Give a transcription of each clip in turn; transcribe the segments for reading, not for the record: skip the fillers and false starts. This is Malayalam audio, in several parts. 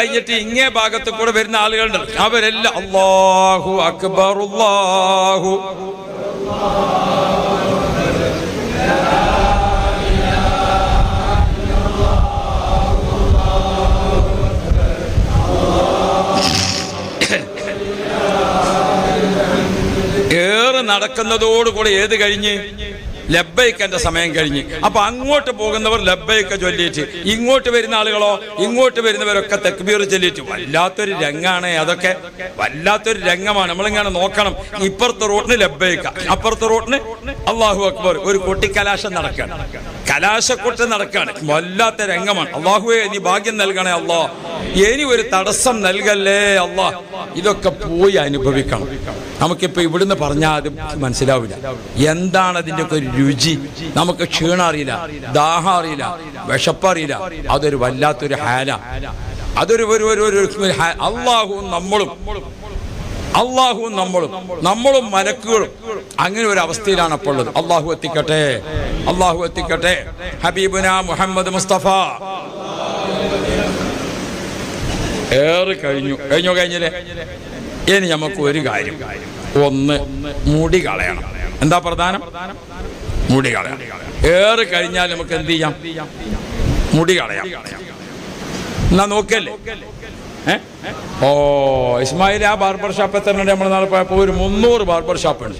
കഴിഞ്ഞിട്ട് ഇങ്ങേ ഭാഗത്ത് കൂടെ വരുന്ന ആളുകളുണ്ട്, അവരെല്ലാം അല്ലാഹു അക്ബർ അല്ലാഹു നടക്കുന്നതോടുകൂടെ ഏത് കഴിഞ്ഞ് ലബ്ബൈക്കന്റെ സമയം കഴിഞ്ഞ്. അപ്പൊ അങ്ങോട്ട് പോകുന്നവർ ലബ്ബൈക്ക ചൊല്ലിയിട്ട്, ഇങ്ങോട്ട് വരുന്ന ആളുകളോ ഇങ്ങോട്ട് വരുന്നവരൊക്കെ തക്ബീർ ചൊല്ലിയിട്ട്. വല്ലാത്തൊരു രംഗാണ് അതൊക്കെ, വല്ലാത്തൊരു രംഗമാണ്. നമ്മളിങ്ങനെ നോക്കണം. ഇപ്പുറത്തെ റോഡിന് ലബ്ബൈക്ക, അപ്പുറത്തെ റോഡിന് അല്ലാഹു അക്ബർ. ഒരു കൊട്ടിക്കലാശം നടക്കാണ്, കലാശക്കൊട്ട് നടക്കാണ്. വല്ലാത്ത രംഗമാണ്. അല്ലാഹുവേ നീ ഭാഗ്യം നൽകണേ അല്ലാ, ഇനി ഒരു തടസ്സം നൽകല്ലേ അല്ലാ. ഇതൊക്കെ പോയി അനുഭവിക്കണം. നമുക്കിപ്പോ ഇവിടുന്ന് പറഞ്ഞാൽ അത് മനസ്സിലാവില്ല. എന്താണ് അതിൻ്റെ ഒക്കെ ഒരു രുചി? നമുക്ക് ക്ഷീണം അറിയില്ല, ദാഹം അറിയില്ല, വിശപ്പറിയില്ല. അതൊരു വല്ലാത്തൊരു ഹാല. അതൊരു അള്ളാഹുവും നമ്മളും മലക്കുകളും അങ്ങനെ ഒരു അവസ്ഥയിലാണ് അപ്പോൾ ഉള്ളത്. അള്ളാഹു എത്തിക്കട്ടെ, അള്ളാഹു എത്തിക്കട്ടെ. ഹബീബുന മുഹമ്മദ് മുസ്തഫ കഴിഞ്ഞില്ലേ? ഇനി നമുക്ക് ഒരു കാര്യം, ഒന്ന് മുടി കളയണം. എന്താ പ്രധാനം? മുടി കളയണം. കഴിഞ്ഞാൽ നമുക്ക് എന്ത് ചെയ്യാം? മുടി കളയാം. എന്നാ നോക്കല്ലേ? ഓ ഇസ്മായിൽ, ആ ബാർബർ ഷാപ്പ് എത്ര ഉണ്ട്? നമ്മൾ നാളെ പോയപ്പോ ഒരു 300 ബാർബർ ഷാപ്പ് ഉണ്ട്.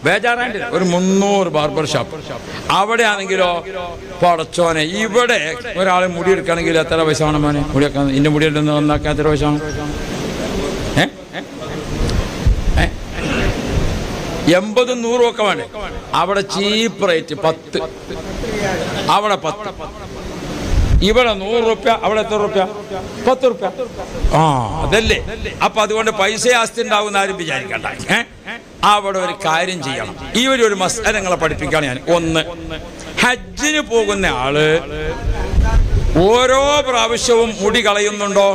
ബേജാറായിട്ടില്ല, ഒരു 300 ബാർബർ ഷാപ്പ്. അവിടെ ആണെങ്കിലോ പടച്ചോനെ, ഇവിടെ ഒരാളെ മുടി എടുക്കുകയാണെങ്കിൽ എത്ര പൈസ വേണം മോനെ? മുടിയൊക്കെ ഇന്റെ മുടിയിലൊന്ന് നന്നാക്കാൻ എത്ര പൈസ വേണം? 80-100 ഒക്കെ വേണ്ടേ? അവിടെ ചീപ്പ് റേറ്റ് 10, അവിടെ 10. ഇവിടെ 100 റുപ്യ, അവിടെ എത്ര റുപ്യ? 10 റുപ്യ. അതല്ലേ? അപ്പൊ അതുകൊണ്ട് പൈസ ആസ്തി ഉണ്ടാവുന്ന ആരും വിചാരിക്കണ്ട. അവിടെ ഒരു കാര്യം ചെയ്യണം. ഈ ഒരു മസലങ്ങളെ പഠിപ്പിക്കുകയാണ് ഞാൻ. ഒന്ന്, ഹജ്ജിന് പോകുന്ന ആള് ഓരോ പ്രാവശ്യവും മുടി കളയുന്നുണ്ടോ?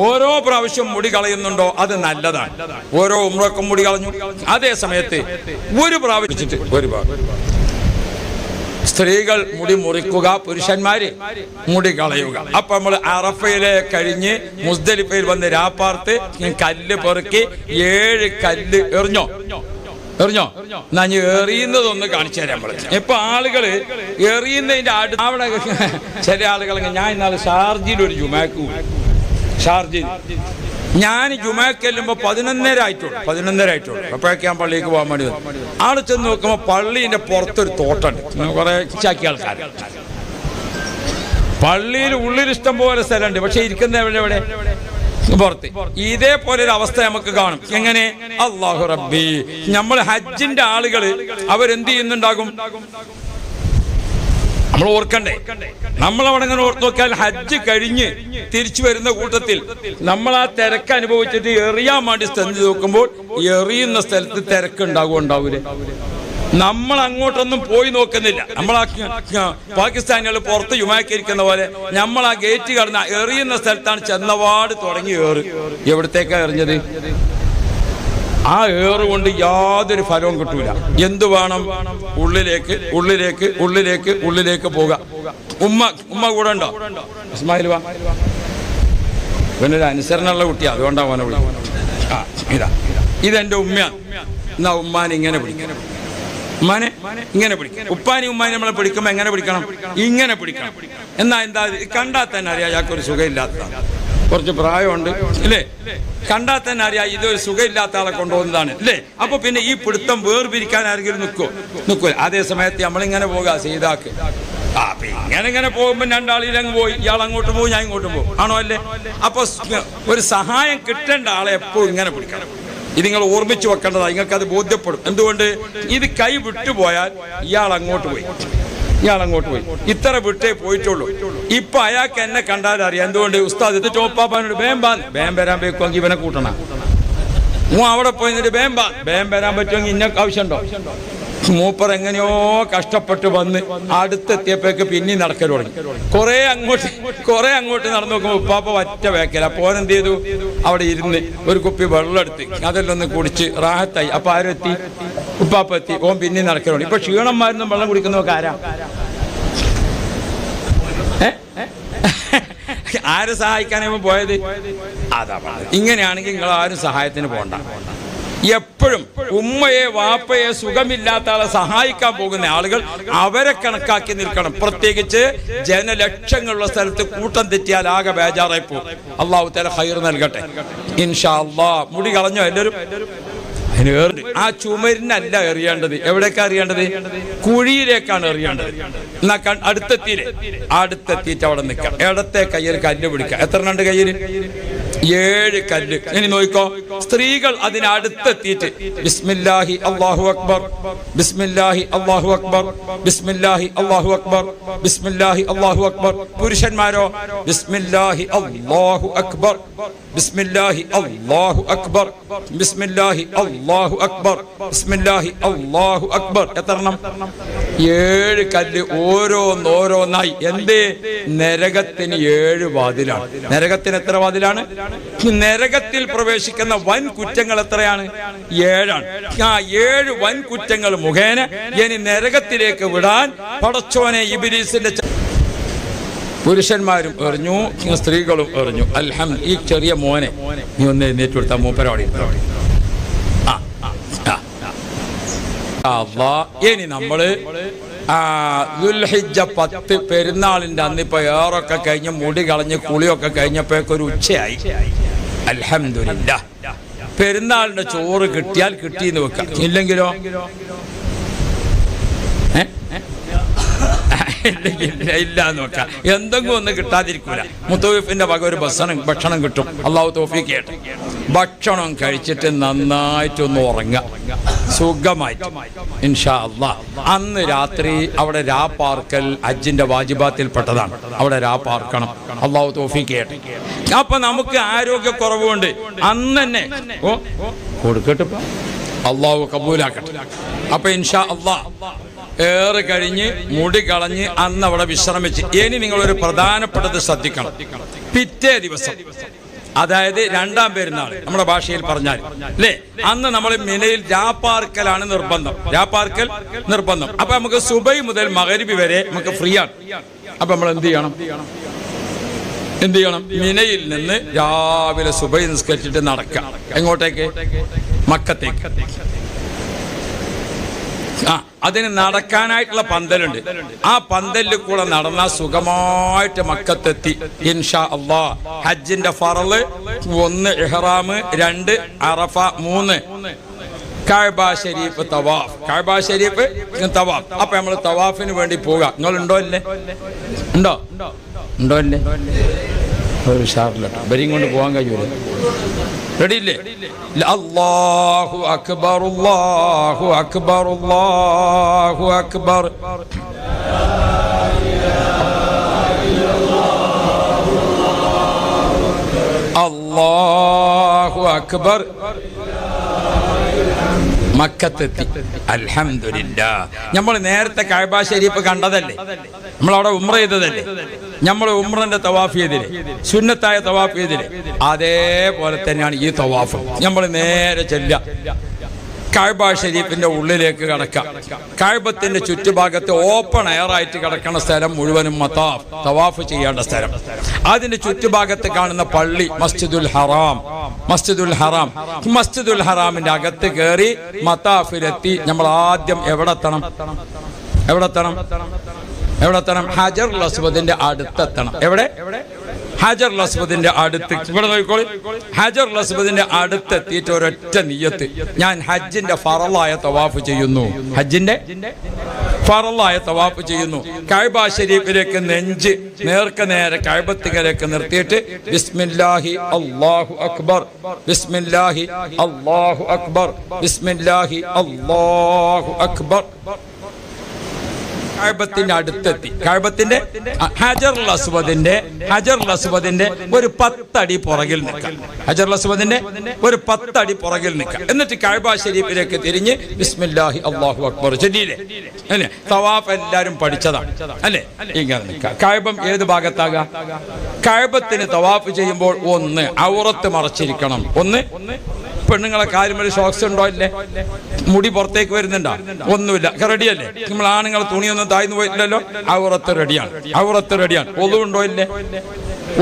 ഓരോ പ്രാവശ്യവും മുടി കളയുന്നുണ്ടോ? അത് നല്ലതാണ്. ഓരോ ഉംറക്കും മുടി കളഞ്ഞു. അതേ സമയത്ത് ഒരു പ്രാവശ്യം സ്ത്രീകൾ മുടി മുറിക്കുക, പുരുഷന്മാര് മുടി കളയുക. അപ്പൊ നമ്മൾ അറഫയിലെ കഴിഞ്ഞ് മുസ്ദലിഫയിൽ വന്ന് രാപ്പാർത്ത് കല്ല് പെറുക്കി 7 കല്ല് എറിഞ്ഞോ? എന്നാ എറിയുന്നതൊന്ന് കാണിച്ചു തരാം. നമ്മള് ഇപ്പൊ ആളുകള് എറിയുന്നതിന്റെ അവിടെ ചില ആളുകൾ, ഞാൻ ഇന്നാള് ഷാർജയിൽ ഒരു ജുമാക്ക്, ഷാർജയിൽ ഞാൻ ജുമാക്ക് ചെല്ലുമ്പോ 11:30 ആയിട്ടുള്ളൂ. അപ്പോഴൊക്കെ ഞാൻ പള്ളിക്ക് പോകാൻ വേണ്ടി വന്നു. ആള് ചെന്ന് നോക്കുമ്പോ പള്ളിന്റെ പുറത്തൊരു തോട്ടുണ്ട്. കുറെ ചാക്കിയ ആൾക്കാർ. പള്ളിയിൽ ഉള്ളിൽ ഇഷ്ടം പോലെ സ്ഥലമുണ്ട്, പക്ഷെ ഇരിക്കുന്ന എവിടെ? പുറത്ത്. ഇതേപോലെ ഒരു അവസ്ഥ നമുക്ക് കാണും. എങ്ങനെ? അല്ലാഹു റബ്ബി, നമ്മൾ ഹജ്ജിന്റെ ആളുകള് അവരെന്ത് ചെയ്യുന്നുണ്ടാകും? നമ്മൾ ഓർക്കണ്ടേ? നമ്മളവിടെ ഇങ്ങനെ ഓർത്ത് നോക്കിയാൽ ഹജ്ജ് കഴിഞ്ഞ് തിരിച്ചു വരുന്ന കൂട്ടത്തിൽ നമ്മൾ ആ തിരക്ക് അനുഭവിച്ചിട്ട് എറിയാൻ വേണ്ടി സ്ഥലത്ത് നോക്കുമ്പോൾ എറിയുന്ന സ്ഥലത്ത് തിരക്കുണ്ടാവൂലേ? നമ്മൾ അങ്ങോട്ടൊന്നും പോയി നോക്കുന്നില്ല. നമ്മൾ പാകിസ്ഥാനികൾ പുറത്ത് യുമാക്കിയിരിക്കുന്ന പോലെ നമ്മൾ ആ ഗേറ്റ് കടന്ന എറിയുന്ന സ്ഥലത്താണ് ചെന്നപാട് തുടങ്ങി എവിടത്തേക്കാ എറിഞ്ഞത്? ആ കൊണ്ട് യാതൊരു ഫലവും കിട്ടൂല. എന്തു വേണം? ഉള്ളിലേക്ക് പോവുക. ഉമ്മ കൂടെ ഉണ്ടോ? ഇസ്മായിൽ വാ, ഇവനൊരു അനുസരണമുള്ള കുട്ടിയാ, അതുകൊണ്ടാണ് അവനെ വിളിക്കുന്നത്. ഇതെന്റെ ഉമ്മയാണ്. എന്നാ ഉമ്മാനെ ഇങ്ങനെ പിടിക്കണം, ഉമ്മാനെ ഇങ്ങനെ പിടിക്കണം. ഉപ്പാനി ഉമ്മാനെ നമ്മളെ പിടിക്കുമ്പോ എങ്ങനെ പിടിക്കണം? ഇങ്ങനെ പിടിക്കണം. എന്നാ എന്താ കണ്ടാൽ തന്നെ അറിയാം ഇയാൾക്കൊരു സുഖമില്ലാത്തതാണ്, കുറച്ച് പ്രായമുണ്ട് അല്ലേ? കണ്ടാൽ തന്നെ അറിയാം ഇതൊരു സുഖമില്ലാത്ത ആളെ കൊണ്ടുപോകുന്നതാണ് അല്ലേ? അപ്പൊ പിന്നെ ഈ പിടുത്തം വേർപിരിക്കാൻ ആരെങ്കിലും നിൽക്കൂല. അതേ സമയത്ത് നമ്മളിങ്ങനെ പോകാം സീതാക്ക്. അപ്പൊ ഇങ്ങനെ പോകുമ്പോ രണ്ടാളിലങ്ങ് പോയി, ഇയാൾ അങ്ങോട്ട് പോകും, ഞാൻ ഇങ്ങോട്ട് പോകും, ആണോ അല്ലേ? അപ്പൊ ഒരു സഹായം കിട്ടേണ്ട ആളെ എപ്പോഴും ഇങ്ങനെ പിടിക്കണം. ഇത് നിങ്ങൾ ഓർമ്മിച്ച് വെക്കേണ്ടതാണ്. നിങ്ങൾക്ക് അത് ബോധ്യപ്പെടും. എന്തുകൊണ്ട്? ഇത് കൈ വിട്ടുപോയാൽ ഇയാൾ അങ്ങോട്ട് പോയി, ഇത്ര വിട്ടേ പോയിട്ടുള്ളൂ. ഇപ്പൊ അയാൾക്ക് എന്നെ കണ്ടാൽ അറിയാം. എന്തുകൊണ്ട്? ഉസ്താദ് ഇത് ചോപ്പാപ്പാനോട് വേം വരാൻ വെക്കുമെങ്കിൽ ഇവനെ കൂട്ടണം. അവിടെ പോയി വേം വരാൻ പറ്റുമെങ്കിൽ ഇന്ന ആവശ്യമുണ്ടോ? മൂപ്പർ എങ്ങനെയോ കഷ്ടപ്പെട്ട് വന്ന് അടുത്തെത്തിയപ്പോഴേക്ക് പിന്നെ നടക്കൽ തുടങ്ങി. കുറെ അങ്ങോട്ട് നടന്നു നോക്കുമ്പോൾ ഉപ്പാപ്പ ഒറ്റ വേക്കല. അപ്പോൾ എന്ത് ചെയ്തു? അവിടെ ഇരുന്ന് ഒരു കുപ്പി വെള്ളം എടുത്ത് അതെല്ലാം ഒന്ന് കുടിച്ച് റാഹത്തായി. അപ്പൊ ആരും എത്തി? ഉപ്പാപ്പ എത്തി. ഓൻ പിന്നെ നടക്കൽ തുടങ്ങി. ഇപ്പൊ ക്ഷീണന്മാരൊന്നും വെള്ളം കുടിക്കുന്നവർക്ക് ആരാ? ആരെ സഹായിക്കാനാണ് പോയത്? അതാ പറഞ്ഞത്. ഇങ്ങനെയാണെങ്കിൽ നിങ്ങൾ ആരും സഹായത്തിന് പോകണ്ട. എപ്പോഴും ഉമ്മയെ വാപ്പയെ സുഖമില്ലാത്ത ആളെ സഹായിക്കാൻ പോകുന്ന ആളുകൾ അവരെ കണക്കാക്കി നിൽക്കണം. പ്രത്യേകിച്ച് ജനലക്ഷങ്ങളുള്ള സ്ഥലത്ത് കൂട്ടം തെറ്റിയാൽ ആകെ ബേജാറായി പോകും. അള്ളാഹു തആല ഖൈർ നൽകട്ടെ ഇൻഷാ അല്ലാഹ്. മുടി കളഞ്ഞോ എല്ലാവരും? ആ ചുമരിനല്ല എറിയേണ്ടത്. എവിടേക്കാ എറിയേണ്ടത്? കുഴിയിലേക്കാണ് എറിയേണ്ടത്. എന്നാ അടുത്തെത്തിയിട്ട് അവിടെ നിൽക്കാം. ഇടത്തെ കയ്യിൽ കല്ല് പിടിക്കുക. എത്ര ഉണ്ട് കയ്യിൽ? 7 കല്ല്. ഇനി നോക്കിക്കോ, സ്ത്രീകൾ അതിനടുത്തെത്തിയിട്ട് ബിസ്മില്ലാഹി അല്ലാഹു അക്ബർ, ബിസ്മില്ലാഹി അല്ലാഹു അക്ബർ, ബിസ്മില്ലാഹി അല്ലാഹു അക്ബർ, ബിസ്മില്ലാഹി അല്ലാഹു അക്ബർ. പുരുഷന്മാരോ ബിസ്മില്ലാഹി അല്ലാഹു അക്ബർ, ബിസ്മില്ലാഹി അല്ലാഹു അക്ബർ, ബിസ്മില്ലാഹി അല്ലാഹു അക്ബർ, ബിസ്മില്ലാഹി അല്ലാഹു അക്ബർ. എത്രണ്ണം? 7 കല്ല്. ഓരോന്നോരോന്നായി. എന്തേ? നരകത്തിന് 7 വാതിലാണ്. നരകത്തിന് എത്ര വാതിലാണ്? നരകത്തിൽ പ്രവേശിക്കുന്ന വൻ കുറ്റങ്ങൾ എത്രയാണ്? 7ആണ്. ആ 7 വൻ കുറ്റങ്ങൾ മുഖേന ഇനി നരകത്തിലേക്ക് വിടാൻ പടച്ചോനെ ഇബ്ലീസിന്റെ പുരുഷന്മാരും എറിഞ്ഞു, സ്ത്രീകളും എറിഞ്ഞു. അൽഹംദുലില്ലാഹ്. ഈ ചെറിയ മോനെ നീ ഒന്ന് എഴുന്നേറ്റ് കൊടുത്താൽ മൂപ്പരോടി. ഇനി നമ്മള് ദുൽഹിജ്ജ 10 പെരുന്നാളിന്റെ അന്നിപ്പോ ഏറൊക്കെ കഴിഞ്ഞ് മുടി കളഞ്ഞ് കുളിയൊക്കെ കഴിഞ്ഞപ്പോഴേക്കൊരു ഉച്ചയായി. അൽഹംദുലില്ലാഹ്. പെരുന്നാളിന്റെ ചോറ് കിട്ടിയാൽ കിട്ടിയെന്ന് വെക്കാം, ഇല്ലെങ്കിലോ ഇല്ല എന്ന് വെക്കാം. എന്തെങ്കിലും ഒന്ന് കിട്ടാതിരിക്കൂല. മുത്തവീഫിന്റെ വക ഒരു ഭക്ഷണം കിട്ടും. അള്ളാഹു തൗഫീഖ് ചെയ്യട്ടെ. ഭക്ഷണം കഴിച്ചിട്ട് നന്നായിട്ടൊന്ന് ഉറങ്ങാം സുഖമായി ഇൻഷാ അല്ലാഹ്. അന്ന് രാത്രി അവിടെ രാപ്പാർക്കൽ ഹജ്ജിന്റെ വാജിബാത്തിൽപ്പെട്ടതാണ്. അവിടെ രാപ്പാർക്കണം. അള്ളാഹു തൗഫീഖ് ചെയ്യട്ടെ. അപ്പൊ നമുക്ക് ആരോഗ്യക്കുറവുണ്ട്. അന്ന് തന്നെ കൊടുക്കട്ടെ, അള്ളാഹു കബൂലാക്കട്ടെ. അപ്പൊ ഇൻഷാ അല്ലാഹ് ഏറെ കഴിഞ്ഞ് മുടി കളഞ്ഞ് അന്ന് അവിടെ വിശ്രമിച്ച്. ഇനി നിങ്ങളൊരു പ്രധാനപ്പെട്ടത് ശ്രദ്ധിക്കണം. പിറ്റേ ദിവസം, അതായത് 2ാം പെരുന്നാൾ നമ്മുടെ ഭാഷയിൽ പറഞ്ഞാൽ അല്ലേ, അന്ന് നമ്മൾ മിനയിൽ രാപ്പാർക്കലാണ് നിർബന്ധം. രാപ്പാർക്കൽ നിർബന്ധം. അപ്പൊ നമുക്ക് സുബൈ മുതൽ മഗ്‌രിബ് വരെ നമുക്ക് ഫ്രീ ആണ്. അപ്പൊ നമ്മൾ എന്ത് ചെയ്യണം? മിനയിൽ നിന്ന് രാവിലെ സുബൈ നിസ്കരിച്ചിട്ട് നടക്കാം. എങ്ങോട്ടേക്ക്? മക്കത്തേക്ക്. അതിന് നടക്കാനായിട്ടുള്ള പന്തലുണ്ട്. ആ പന്തലിൽ കൂടെ നടന്നാൽ സുഖമായിട്ട് മക്കത്തെത്തി ഇൻഷാ അല്ലാഹ്. ഹജ്ജിന്റെ ഫറള് 1 ഇഹ്റാം, 2 അറഫ, 3 കഅബ ശരീഫ് തവാഫ്. കഅബ ശരീഫ് തവാഫ്. അപ്പൊ നമ്മൾ തവാഫിന് വേണ്ടി പോവുക. നിങ്ങൾ ഉണ്ടോ അല്ലേ? ഉണ്ടോ അല്ലേ? ഒരു ഷാറിലോട്ടോ ബരിയും കൊണ്ട് പോകാൻ കഴിയൂല. റെഡി ഇല്ലേ? അല്ലാഹു അക്ബർ, അല്ലാഹു അക്ബർ, അല്ലാഹു അക്ബർ. അല്ലാഹു അക്ബർ. മക്കത്തെത്തി. അൽഹംദുലില്ലാഹ്. നമ്മൾ നേരത്തെ കഅബ ശരീഫ് കണ്ടതല്ലേ? നമ്മളവിടെ ഉംറ ചെയ്തതല്ലേ? നമ്മൾ ഉംറന്റെ തവാഫ് ചെയ്തില്ലേ? സുന്നത്തായ തവാഫ് ചെയ്തില്ലേ? അതേപോലെ തന്നെയാണ് ഈ തവാഫ്. നമ്മൾ നേരെ ചെല്ലുക, കഅബ ഷരീഫിന്റെ ഉള്ളിലേക്ക് കടക്കാം. കഅബത്തിന്റെ ചുറ്റുഭാഗത്ത് ഓപ്പൺ എയർ ആയിട്ട് കിടക്കുന്ന സ്ഥലം മുഴുവനും മതാഫ്, തവാഫ് ചെയ്യേണ്ട സ്ഥലം. അതിന്റെ ചുറ്റുഭാഗത്ത് കാണുന്ന പള്ളി മസ്ജിദുൽ ഹറാം. മസ്ജിദുൽ ഹറാം. മസ്ജിദുൽ ഹറാമിന്റെ അകത്ത് കയറി മതാഫിലെത്തി നമ്മൾ ആദ്യം എവിടെത്തണം? ഹജറുൽ അസ്വദിന്റെ അടുത്തെത്തണം. എവിടെ? ഹജറുൽ അസ്വദിന്റെ അടുത്ത്. ഇവിടെ നോക്കിക്കോളി. ഹജറുൽ അസ്വദിന്റെ അടുത്തെത്തിയിട്ട് ഒരൊറ്റ നിയ്യത്ത്, ഞാൻ ഹജ്ജിന്റെ ഫറളായ തവാഫ് ചെയ്യുന്നു. ഹജ്ജിന്റെ ഫറളായ തവാഫ് ചെയ്യുന്നു. കഅബ ശരീഫിലേക്ക് നെഞ്ച് നേരെ കഅബത്തിലേക്ക് നിർത്തിയിട്ട് ബിസ്മില്ലാഹി അല്ലാഹു അക്ബർ, ബിസ്മില്ലാഹി അല്ലാഹു അക്ബർ, ബിസ്മില്ലാഹി അല്ലാഹു അക്ബർ. കഅബത്തിന്റെ അടുത്തെത്തി. കഅബത്തിന്റെ ഹജറുൽ അസ്വദിന്റെ ഒരു 10 അടി പുറകിൽ നിൽക്കാം. ഹജറുൽ അസ്വദിന്റെ ഒരു 10 അടി പുറകിൽ നിൽക്കാം. എന്നിട്ട് കഅബ ശരീഫിലേക്ക് തിരിഞ്ഞ് ബിസ്മില്ലാഹി അല്ലാഹു അക്ബർ ചൊല്ലിയില്ലേ? അല്ലേ? തവാഫ് എല്ലാവരും പഠിച്ചതാണ് അല്ലേ? ഇങ്ങനെ നിൽക്കാം. കഅബം ഏത് ഭാഗത്താകാ? കഅബത്തിന് തവാഫ് ചെയ്യുമ്പോൾ ഒന്ന് ഔറത്ത് മറച്ചിരിക്കണം. ഒന്ന് പെണ്ണുങ്ങളെ കാലുമേൽ ഷോക്സ് ഉണ്ടോ ഇല്ലേ? മുടി പുറത്തേക്ക് വരുന്നുണ്ടോ? ഒന്നുമില്ല. റെഡിയല്ലേ? നമ്മൾ ആണുങ്ങളെ തുണിയൊന്നും താഴ്ന്നു പോയിട്ടില്ലല്ലോ. ഔറത്ത് റെഡിയാണ്. വുളു ഉണ്ടോ ഇല്ലേ?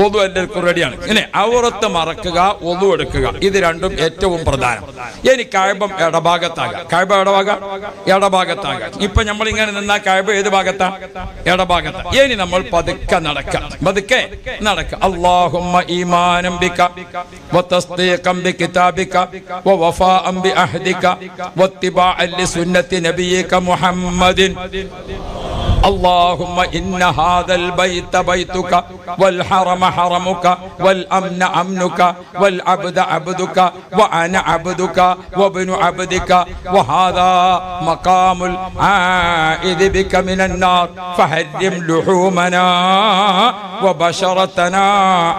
ഒതു എല്ലാവർക്കും റെഡിയാണ്. ഇങ്ങനെ ഔറത്ത് മറക്കുക, ഒതു എടുക്കുക, ഇത് രണ്ടും ഏറ്റവും പ്രധാനം. ഇനി കഅബ ഇടഭാഗത്താകാം. കഅബ ഇടഭാഗത്താകാം. ഇപ്പൊ നമ്മൾ ഇങ്ങനെ നിന്നാ കഅബ ഏത് ഭാഗത്താ? ഇടഭാഗത്താ. ഇനി നമ്മൾ പതുക്കെ നടക്കാം. അല്ലാഹുമ്മ ഈമാനം ബിക വതസ്ദീഖൻ ബികിതാബിക വവഫാഅൻ ബിഅഹദിക വത്തിബാഅൻ ലിസുന്നത്തി നബിയിക മുഹമ്മദിൻ. اللهم إن هذا البيت بيتك والحرم حرمك والأمن أمنك والعبد عبدك وأنا عبدك وابن عبدك وهذا مقام العائد بك من النار فحرم لحومنا وبشرتنا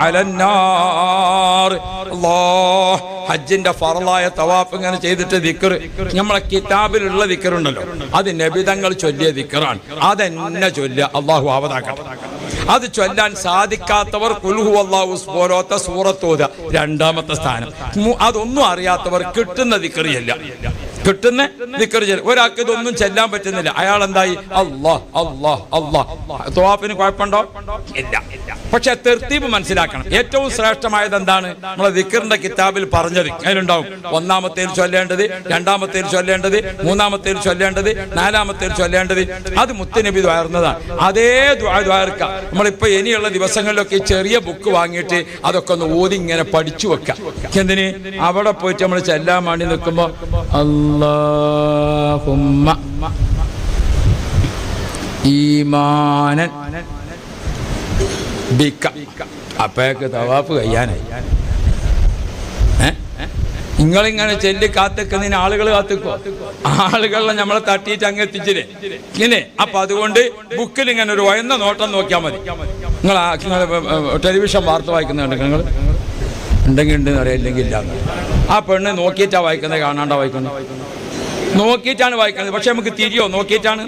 على النار. الله ഹജ്ജിന്റെ ഫറലായ തവാഫ് ഇങ്ങനെ ചെയ്തിട്ട് ദിക്ർ, നമ്മളെ കിതാബിലുള്ള ദിക്റുണ്ടല്ലോ, അത് നബിതങ്ങൾ ചൊല്ലിയ ദിക്റാണ്. അതെന്നെ ചൊല്ലുക, അള്ളാഹു ആവതാക്കട്ടെ. അത് ചൊല്ലാൻ സാധിക്കാത്തവർ ഖുൽ ഹുവല്ലാഹു പോലത്തെ സൂറത്ത് ഓതുക, രണ്ടാമത്തെ സ്ഥാനം. അതൊന്നും അറിയാത്തവർ കിട്ടുന്ന ദിക്ർ ചെല്ലുക, കിട്ടുന്ന ദിക്ർ ചെല്ലുക. ഒരാൾക്ക് ഇതൊന്നും ചെല്ലാൻ പറ്റുന്നില്ല, അയാൾ എന്തായി? അല്ലാഹ് അല്ലാഹ് അല്ലാഹ്. തവാഫിന് കുഴപ്പമുണ്ടോ? ഇല്ല. പക്ഷെ തെർത്തീബ് മനസ്സിലാക്കണം. ഏറ്റവും ശ്രേഷ്ഠമായത് എന്താണ്? നമ്മളെ ദിക്റിന്റെ കിതാബിൽ പറഞ്ഞത് അതിലുണ്ടാവും. ഒന്നാമത്തേൽ ചൊല്ലേണ്ടത്, രണ്ടാമത്തേൽ ചൊല്ലേണ്ടത്, മൂന്നാമത്തേൽ ചൊല്ലേണ്ടത്, നാലാമത്തേൽ ചൊല്ലേണ്ടത്. അത് മുത്തുനബി ദ്വാരുന്നതാണ്. അതേ ദ്വാർക്ക നമ്മളിപ്പോ ഇനിയുള്ള ദിവസങ്ങളിലൊക്കെ ചെറിയ ബുക്ക് വാങ്ങിയിട്ട് അതൊക്കെ ഒന്ന് ഓതി ഇങ്ങനെ പഠിച്ചു വെക്കാം. എന്തിന്? അവിടെ പോയിട്ട് നമ്മൾ ചെല്ലാൻ വേണ്ടി നിൽക്കുമ്പോ അല്ലാഹുമ്മ ഈമാനൻ ബിക, അപ്പോഴേക്ക് തവാഫ് കഴിയാനായി. നിങ്ങളിങ്ങനെ ചെല്ലി കാത്തിക്കുന്നതിന് ആളുകൾ കാത്തിക്കോ? ആളുകളെ നമ്മളെ തട്ടിയിട്ട് അങ്ങ് എത്തിച്ചില്ലേ ഇങ്ങനെ. അപ്പൊ അതുകൊണ്ട് ബുക്കിൽ ഇങ്ങനെ ഒരു വയന്ന നോട്ടം നോക്കിയാൽ മതി. നിങ്ങൾ ടെലിവിഷൻ വാർത്ത വായിക്കുന്നുണ്ട്, നിങ്ങൾ ഉണ്ടെങ്കിൽ ഉണ്ടെന്ന് അറിയാം, ഇല്ലെങ്കിൽ ഇല്ല. ആ പെണ്ണ് നോക്കിയിട്ടാ വായിക്കുന്നത്, കാണാണ്ടാ വായിക്കുന്നത്? നോക്കിയിട്ടാണ് വായിക്കുന്നത്. പക്ഷെ നമുക്ക് തിരിയോ? നോക്കിയിട്ടാണ്.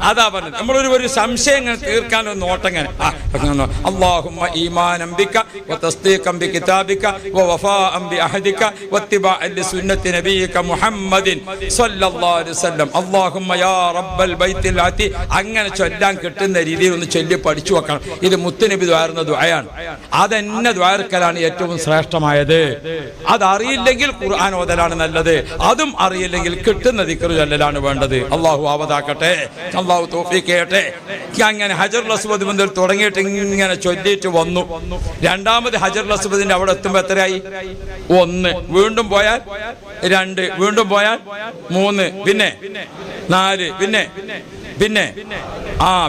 അതാ പറഞ്ഞത്. നമ്മളൊരു സംശയം ഇങ്ങനെ തീർക്കാൻ ഒരു നോട്ടങ്ങനെ. അല്ലാഹുമ്മ ഈമാനം ബിക വതസ്ദീഖൻ ബികിതാബിക വവഫാഅൻ ബിഅഹദിക വത്തിബാഅൻ ലിസുന്നത്തി നബിയിക മുഹമ്മദിൻ സ്വല്ലല്ലാഹു അലൈഹി വസല്ലം. അല്ലാഹുമ്മ യാ റബ്ബൽ ബൈത്തിൽ അതി. അങ്ങനെ ചൊല്ലാൻ കിട്ടുന്ന രീതിയിൽ ഒന്ന് ചൊല്ലി പഠിച്ചു വെക്കണം. ഇത് മുത്തുനബി ദ്വാരുന്ന ദുആയാണ്. അതെന്നെ ദ്വാരക്കലാണ് ഏറ്റവും ശ്രേഷ്ഠമായത്. അതറിയില്ലെങ്കിൽ ഖുർആൻ ഓതലാണ് നല്ലത്. അതും അറിയില്ലെങ്കിൽ കിട്ടുന്ന ദിക്ർ ചൊല്ലലാണ് വേണ്ടത്. അള്ളാഹു ആവതാക്കട്ടെ, അള്ളാഹു തൗഫീഖ് ചെയ്യട്ടെ. അങ്ങനെ ഹജറുൽ അസ്വദ് മുതൽ തുടങ്ങിയിട്ട് ഇങ്ങനെ ചൊല്ലിയിട്ട് വന്നു. രണ്ടാമത് ഹജറുൽ അസ്വദിന്റെ അവിടെ എത്തുമ്പോൾ എത്രയായി? 1. വീണ്ടും പോയാൽ 2, വീണ്ടും പോയാൽ 3, പിന്നെ 4,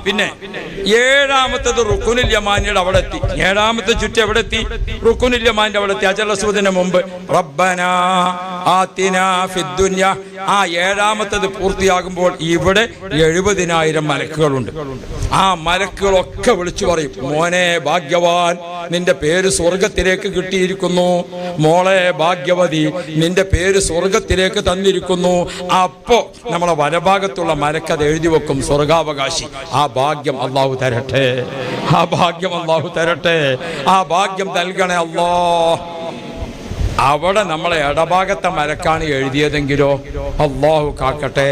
പിന്നെ ഏഴാമത്തത് റുക്കുനുൽ യമാനിയുടെ അവിടെ എത്തി. ഏഴാമത്തെ ചുറ്റി എവിടെ എത്തി? റുക്കുനുൽ യമാനിന്റെ അവിടെ എത്തി. ഹജറുൽ അസ്വദിന് മുമ്പ് റബ്ബനാ ആതിനാ ഫിദ്ദുനിയ. ആ ഏഴാമത്തത് പൂർത്തിയാകുമ്പോൾ ഇവിടെ 70,000 മലക്കുകളുണ്ട്. ആ മലക്കുകളൊക്കെ വിളിച്ചു പറയും, മോനെ ഭാഗ്യവാൻ, നിന്റെ പേര് സ്വർഗത്തിലേക്ക് കിട്ടിയിരിക്കുന്നു. മോളെ ഭാഗ്യവതി, നിന്റെ പേര് സ്വർഗത്തിലേക്ക് തന്നിരിക്കുന്നു. അപ്പോ നമ്മളെ വലഭാഗത്തുള്ള മലക്കത് എഴുതി വെക്കും, സ്വർഗാവകാശി. ആ ഭാഗ്യം അള്ളാഹു തരട്ടെ, ആ ഭാഗ്യം അള്ളാഹു തരട്ടെ, ആ ഭാഗ്യം നൽകണേ അല്ലാ. അവിടെ നമ്മളെ ഇടഭാഗത്തെ മലക്കാണ് എഴുതിയതെങ്കിലോ അള്ളാഹു കാക്കട്ടെ.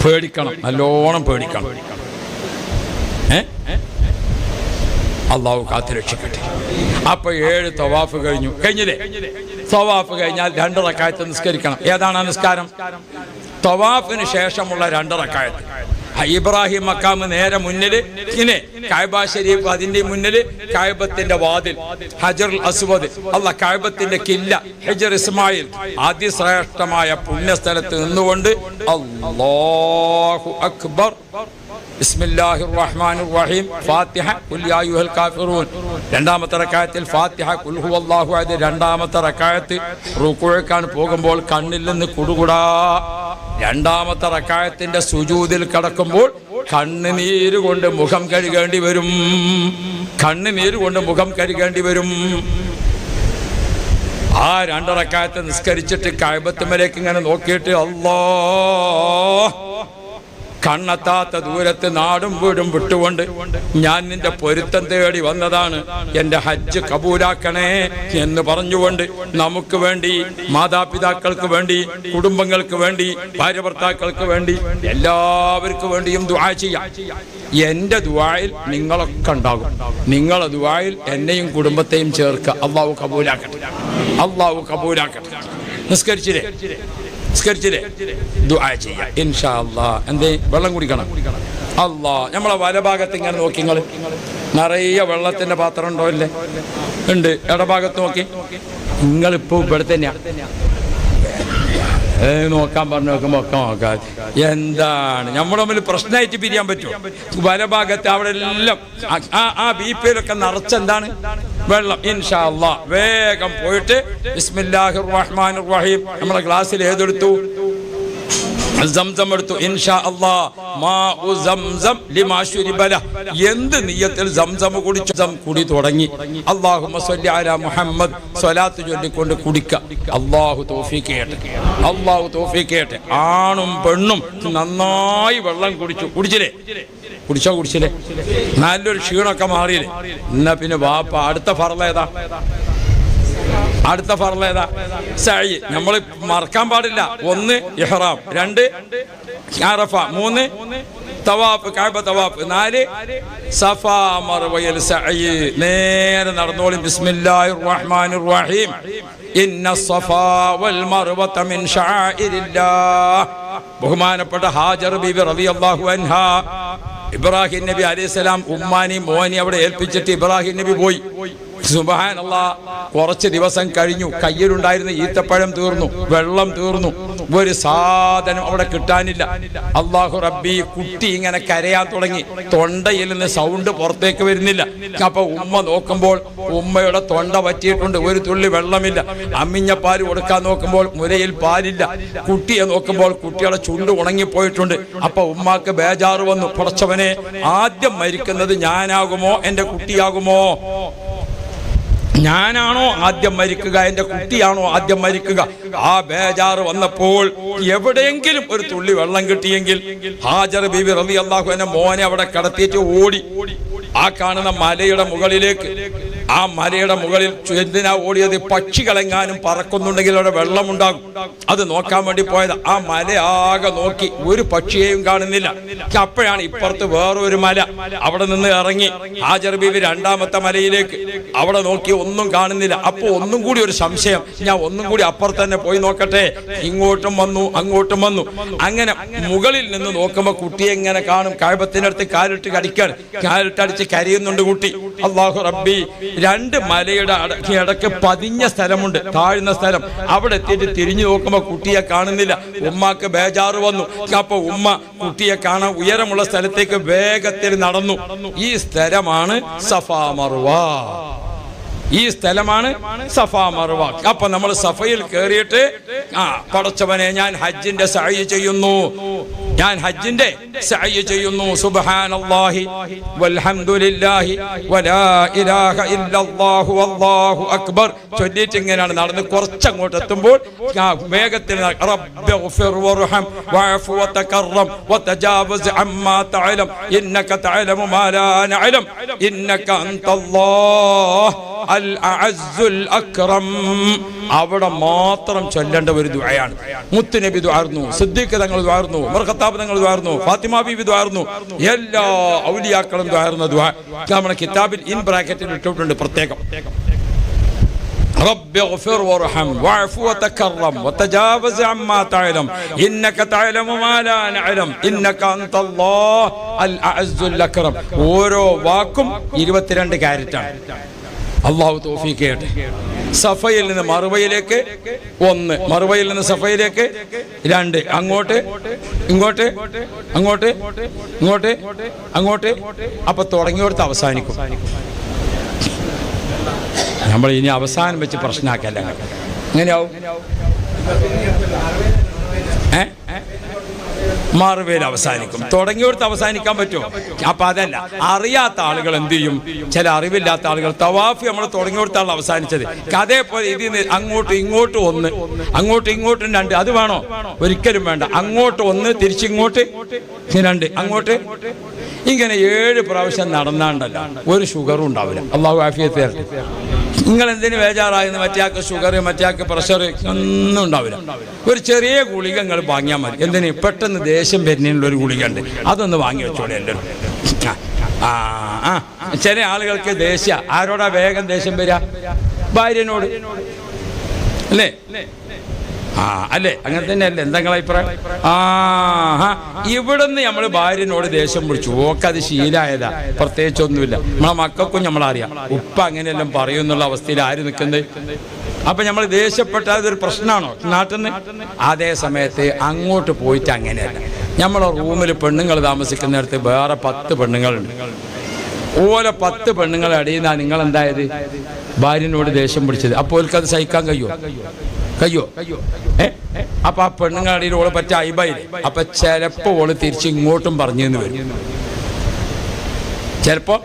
പേടിക്കണം, നല്ലോണം പേടിക്കണം. അള്ളാഹു കാത്തുരക്ഷിക്കട്ടെ. അപ്പൊ 7 തവാഫ് കഴിഞ്ഞില്ലേ? തവാഫ് കഴിഞ്ഞാൽ 2 റക്അത്ത് നിസ്കരിക്കണം. ഏതാണ് ആ നിസ്കാരം? തവാഫിന് ശേഷമുള്ള 2 റക്അത്ത്. ഇബ്രാഹിം മക്കാമ് നേരെ മുന്നിൽ, ഇങ്ങനെ കഅബ ശരീഫ് അതിന്റെ മുന്നിൽ, കഅബത്തിന്റെ വാതിൽ, ഹജറുൽ അസ്വദ്, അല്ലാഹ് കഅബത്തിന്റെ കില്ല, ഹജർ ഇസ്മായിൽ, അതിശ്രേഷ്ഠമായ പുണ്യസ്ഥലത്ത് നിന്നുകൊണ്ട് അല്ലാഹു അക്ബർ, ബിസ്മില്ലാഹിർ റഹ്മാനിർ റഹീം, ഫാത്തിഹ, ഖുൽ യാ അയ്യുഹൽ കാഫിറൂൻ. രണ്ടാമത്തെ റക്അത്തിൽ ഫാത്തിഹ, ഖുൽ ഹുവല്ലാഹു അഹദ്. രണ്ടാമത്തെ റക്അത്ത് റുകൂഅക്കാൻ പോകുമ്പോൾ കണ്ണിൽ നിന്ന് കുടുകുടാ. രണ്ടാമത്തെ റക്അത്തിന്റെ സുജൂദിൽ കടക്കുമ്പോൾ കണ്ണുനീര് കൊണ്ട് മുഖം കഴുകേണ്ടി വരും. കണ്ണുനീര് കൊണ്ട് മുഖം കഴുകേണ്ടി വരും. ആ 2 റക്അത്ത് നിസ്കരിച്ചിട്ട് കഅബത്തുമേലേക്ക് ഇങ്ങനെ നോക്കിയിട്ട് അല്ലാഹ്, കണ്ണെത്താത്ത ദൂരത്ത് നാടും വീടും വിട്ടുകൊണ്ട് ഞാൻ നിന്റെ പൊരുത്തം തേടി വന്നതാണ്, എൻ്റെ ഹജ്ജ് കബൂലാക്കണേ എന്ന് പറഞ്ഞുകൊണ്ട് നമുക്ക് വേണ്ടി, മാതാപിതാക്കൾക്ക് വേണ്ടി, കുടുംബങ്ങൾക്ക് വേണ്ടി, ഭാര്യ ഭർത്താക്കൾക്ക് വേണ്ടി, എല്ലാവർക്കും വേണ്ടിയും ദുആ ചെയ്യാം. എൻ്റെ ദുആയിൽ നിങ്ങളൊക്കെ ഉണ്ടാകും. നിങ്ങളെ ദുആയിൽ എന്നെയും കുടുംബത്തെയും ചേർക്കുക. അള്ളാഹു കബൂലാക്കട്ടെ, അള്ളാഹു കബൂലാക്കട്ടെ. നിസ്കരിച്ചില്ലേ? ദുആ ചെയ്യാം ഇൻഷാ അല്ലാഹ്. എന്തേ വെള്ളം കുടിക്കണം? അല്ലാഹ് നമ്മളെ വലഭാഗത്ത് ഇങ്ങനെ നോക്കി, നിങ്ങൾ നിറയെ വെള്ളത്തിന്റെ പാത്രം ഉണ്ടോ? ഇല്ലേ, ഉണ്ട്. ഇടഭാഗത്ത് നോക്കി. നിങ്ങളിപ്പോ ഇവിടെ തന്നെയാണ് നോക്കാൻ പറഞ്ഞു നോക്കുമ്പോ ഒക്കെ നോക്കാൻ. എന്താണ് നമ്മൾ തമ്മിൽ പ്രശ്നമായിട്ട് പിരിയാൻ പറ്റുമോ? വലഭാഗത്ത് അവിടെ എല്ലാം ആ ബീപ്പിയിലൊക്കെ നിറച്ചെന്താണ് വെള്ളം. ഇൻഷാ അല്ലാഹ് വേഗം പോയിട്ട് ബിസ്മില്ലാഹിർ റഹ്മാനിർ റഹീം നമ്മളെ ഗ്ലാസ്സിൽ ഏതെടുത്തു? സംസം എടുത്തു. ഇൻഷാ അല്ലാഹ് മാഉ സംസം ലിമാ ശുരിബ ലഹ്. എന്ത് നിയ്യത്തിൽ സംസം കുടിച്ചു കുടി തുടങ്ങി. അല്ലാഹുമ്മ സ്വല്ലി അലാ മുഹമ്മദ് സ്വലാത്ത് ചൊല്ലിക്കൊണ്ട് കുടിക്കുക. അല്ലാഹു തൗഫീഖ് ചെയ്യട്ടെ, അല്ലാഹു തൗഫീഖ് ചെയ്യട്ടെ. ആണും പെണ്ണും നന്നായി വെള്ളം കുടിച്ചില്ലേ? കുടിച്ചില്ലേ? നല്ലൊരു ക്ഷീണമൊക്കെ മാറിയില്ലേ? എന്നാ പിന്നെ വാപ്പ അടുത്ത ഫർളേതാ? സഅയ്. നമ്മൾ മറക്കാൻ പാടില്ല. 1 ഇഹ്റാം, 2 അറഫ, 3 തവാഫ്, കഅബ തവാഫ്, 4 സഫാ മർവയിൽ സഅയ്. നേരെ നടന്നോളും. ബിസ്മില്ലാഹിർ റഹ്മാനിർ റഹീം. ഇന്ന സഫാ വൽ മർവത മിൻ ശആഇരില്ലാഹ്. ബഹുമാനപ്പെട്ട ഹാജർ ബീബി റളിയല്ലാഹു അൻഹാ, ഇബ്രാഹിം നബി അലൈഹിസ്സലാം ഉമ്മാനി മോനി അവിടെ ഏൽപ്പിച്ചിട്ട് ഇബ്രാഹിം നബി പോയി. സുബ്ഹാനല്ലാഹ്, കുറച്ച് ദിവസം കഴിഞ്ഞു. കയ്യിലുണ്ടായിരുന്ന ഈത്തപ്പഴം തീർന്നു, വെള്ളം തീർന്നു, ഒരു സാധനം അവിടെ കിട്ടാനില്ല. അല്ലാഹു റബ്ബി, കുട്ടി ഇങ്ങനെ കരയാൻ തുടങ്ങി. തൊണ്ടയിൽ നിന്ന് സൗണ്ട് പുറത്തേക്ക് വരുന്നില്ല. അപ്പൊ ഉമ്മ നോക്കുമ്പോൾ ഉമ്മയുടെ തൊണ്ട പറ്റിയിട്ടുണ്ട്, ഒരു തുള്ളി വെള്ളമില്ല. അമ്മിഞ്ഞ പാല് കൊടുക്കാൻ നോക്കുമ്പോൾ മുലയിൽ പാലില്ല. കുട്ടിയെ നോക്കുമ്പോൾ കുട്ടിയുടെ ചുണ്ട് ഉണങ്ങിപ്പോയിട്ടുണ്ട്. അപ്പൊ ഉമ്മാക്ക് ബേജാറ് വന്നു. പടച്ചവനെ, ആദ്യം മരിക്കുന്നത് ഞാനാകുമോ എൻ്റെ കുട്ടിയാകുമോ? ഞാനാണോ ആദ്യം മരിക്കുക, എൻ്റെ കുട്ടിയാണോ ആദ്യം മരിക്കുക? ആ ബേജാറ് വന്നപ്പോൾ എവിടെയെങ്കിലും ഒരു തുള്ളി വെള്ളം കിട്ടിയെങ്കിൽ ഹാജർ ബീബി റളിയല്ലാഹു അൻഹ മോനെ അവിടെ കടത്തിയിട്ട് ഓടി ആ കാണുന്ന മലയുടെ മുകളിലേക്ക്. ആ മലയുടെ മുകളിൽ എന്തിനാ ഓടിയത്? പക്ഷികളെങ്ങാനും പറക്കുന്നുണ്ടെങ്കിൽ അവിടെ വെള്ളമുണ്ടാകും, അത് നോക്കാൻ വേണ്ടി പോയത്. ആ മല ആകെ നോക്കി, ഒരു പക്ഷിയെയും കാണുന്നില്ല. അപ്പോഴാണ് ഇപ്പുറത്ത് വേറൊരു മല. അവിടെ നിന്ന് ഇറങ്ങി ഹാജർ ബീബി രണ്ടാമത്തെ മലയിലേക്ക്. അവിടെ നോക്കി, ഒന്നും കാണുന്നില്ല. അപ്പൊ ഒന്നും കൂടി ഒരു സംശയം, ഞാൻ ഒന്നും കൂടി അപ്പുറത്ത് തന്നെ പോയി നോക്കട്ടെ. ഇങ്ങോട്ടും വന്നു, അങ്ങോട്ടും വന്നു. അങ്ങനെ മുകളിൽ നിന്ന് നോക്കുമ്പോ കുട്ടിയെ എങ്ങനെ കാണും? കഅബത്തിനടുത്ത് കാലിട്ട് കാലിട്ടടിച്ച് കരയുന്നുണ്ട് കുട്ടി. അല്ലാഹു റബ്ബി, 2 മലയുടെ ഇടയ്ക്ക് പതിഞ്ഞ സ്ഥലമുണ്ട്, താഴ്ന്ന സ്ഥലം. അവിടെ എത്തിയിട്ട് തിരിഞ്ഞു നോക്കുമ്പോ കുട്ടിയെ കാണുന്നില്ല. ഉമ്മാക്ക് ബേജാറ് വന്നു. അപ്പൊ ഉമ്മ കുട്ടിയെ കാണാൻ ഉയരമുള്ള സ്ഥലത്തേക്ക് വേഗത്തിൽ നടന്നു. ഈ സ്ഥലമാണ് സഫാ മർവ. ഈ സ്ഥലമാണ് സഫാ മർവ. അപ്പൊ നമ്മൾ സഫയിൽ കയറിയിട്ട് പടച്ചവനെ, ഞാൻ ഹജ്ജിന്റെ സഅയ് ചെയ്യുന്നു, ഞാൻ ഹജ്ജിന്റെ സഅയ് ചെയ്യുന്നു. സുബ്ഹാനല്ലാഹി വൽഹംദുലില്ലാഹി വലാ ഇലാഹ ഇല്ലല്ലാഹു വല്ലാഹു അക്ബർ ചൊല്ലിയിട്ട് ഇങ്ങനെയാണ് നടന്ന് കുറച്ചങ്ങോട്ട് എത്തുമ്പോൾ വേഗത്തിൽ റബ്ബിഗ്ഫിർ വർഹം വഅഫു വതകറം വതജാവസ് അമ്മാ തഅലം ഇന്നക തഅലമു മാ ലാ നഅലം ഇന്നക അൻതല്ലാഹ് അൽ അഅസ്സുൽ അക്രം. അവിടെ മാത്രം ചൊല്ലേണ്ട ഒരു ദുആയാണ്. മുത്തുനബി ദുആർന്നു, സിദ്ദീഖ് തങ്ങൾ ദുആർന്നു, ഉമർ ഖത്താബ് തങ്ങൾ ദുആർന്നു, ഫാത്തിമ ബീബി ദുആർന്നു, എല്ലാ ഔലിയാക്കളും ദുആർന്ന ദുആ നമ്മുടെ കിതാബിൽ ഇൻ ബ്രാക്കറ്റിൽ ഇട്ടിട്ടുണ്ട് പ്രത്യേകം. رب اغفر وارحم واعف وتكرم وتجاوز عما تعلم إنك تعلم ما لا نعلم إنك أنت الله الأعز الأكرم. ഓരോ വാക്കും 22 കാരറ്റാണ്. അല്ലാഹു തൗഫീഖ് ചെയ്യട്ടെ. സഫയിൽ നിന്ന് മറുവയിലേക്ക് 1, മറുവയിൽ നിന്ന് സഫയിലേക്ക് 2, അങ്ങോട്ട് ഇങ്ങോട്ട് അങ്ങോട്ട് ഇങ്ങോട്ട് അങ്ങോട്ട്. അപ്പൊ തുടങ്ങിയോടത്ത് അവസാനിക്കും. നമ്മൾ ഇനി അവസാനം വെച്ച് പ്രശ്നമാക്കല്ല. എങ്ങനെയാവും? മറുവേൽ അവസാനിക്കും. തുടങ്ങിയെടുത്ത് അവസാനിക്കാൻ പറ്റുമോ? അപ്പൊ അതല്ല, അറിയാത്ത ആളുകൾ എന്ത് ചെയ്യും? ചില അറിവില്ലാത്ത ആളുകൾ തവാഫ് നമ്മൾ തുടങ്ങിയെടുത്താണ് അവസാനിച്ചത്. അതേപോലെ ഇതിന് അങ്ങോട്ടും ഇങ്ങോട്ടും ഒന്ന്, അങ്ങോട്ടും ഇങ്ങോട്ടും രണ്ട്, അത് വേണോ? ഒരിക്കലും വേണ്ട. അങ്ങോട്ട് ഒന്ന്, തിരിച്ചിങ്ങോട്ട് രണ്ട്, അങ്ങോട്ട് ഇങ്ങനെ 7 പ്രാവശ്യം നടന്നാണ്ടല്ല ഒരു ഷുഗറും ഉണ്ടാവില്ല. അള്ളാഹു ആഫിയത്ത് തരട്ടെ. നിങ്ങൾ എന്തിനു ബേജാറായെന്ന്? മറ്റേയാൾക്ക് ഷുഗർ, മറ്റേയാൾക്ക് പ്രഷർ ഒന്നും ഉണ്ടാവില്ല. ഒരു ചെറിയ ഗുളിക നിങ്ങൾ വാങ്ങിയാൽ മതി. എന്തിന്? പെട്ടെന്ന് ദേഷ്യം വരുന്നതിനുള്ളൊരു ഗുളിക ഉണ്ട്, അതൊന്ന് വാങ്ങി വെച്ചോളൂ എല്ലാവരും. ചില ആളുകൾക്ക് ദേഷ്യ, ആരോടാ വേഗം ദേഷ്യം വരിക? ഭാര്യനോട് അല്ലേ? അല്ലേ? അങ്ങനെ തന്നെ അല്ലേ? എന്താ നിങ്ങളെ അഭിപ്രായം? ഇവിടുന്ന് നമ്മൾ ഭാര്യനോട് ദേഷ്യം പിടിച്ചു, ഓക്കത് ശീലായതാ, പ്രത്യേകിച്ചൊന്നുമില്ല. നമ്മളെ മക്കൾക്കും നമ്മളറിയാം ഉപ്പ അങ്ങനെയെല്ലാം പറയുന്നുള്ള അവസ്ഥയിൽ ആര് നിൽക്കുന്നത്? അപ്പൊ നമ്മൾ ദേഷ്യപ്പെട്ടാൽ അതൊരു പ്രശ്നമാണോ നാട്ടിൽ നിന്ന്? അതേ സമയത്ത് അങ്ങോട്ട് പോയിട്ട് അങ്ങനെയല്ല. നമ്മളെ റൂമിൽ പെണ്ണുങ്ങൾ താമസിക്കുന്നിടത്ത് വേറെ 10 പെണ്ണുങ്ങളുണ്ട്. ഓലെ 10 പെണ്ണുങ്ങളെ അടിയുന്ന നിങ്ങൾ എന്തായത്? ഭാര്യനോട് ദേഷ്യം പിടിച്ചത്. അപ്പോൾ ഓൽക്കത് സഹിക്കാൻ കഴിയോ? അപ്പൊ ആ പെണ്ണുങ്ങളടിയിൽ ഓളെ പറ്റ അയിബായില്ലേ? അപ്പൊ ചിലപ്പോ ഓള് തിരിച്ച് ഇങ്ങോട്ടും പറഞ്ഞെന്ന് വരും, ചിലപ്പോ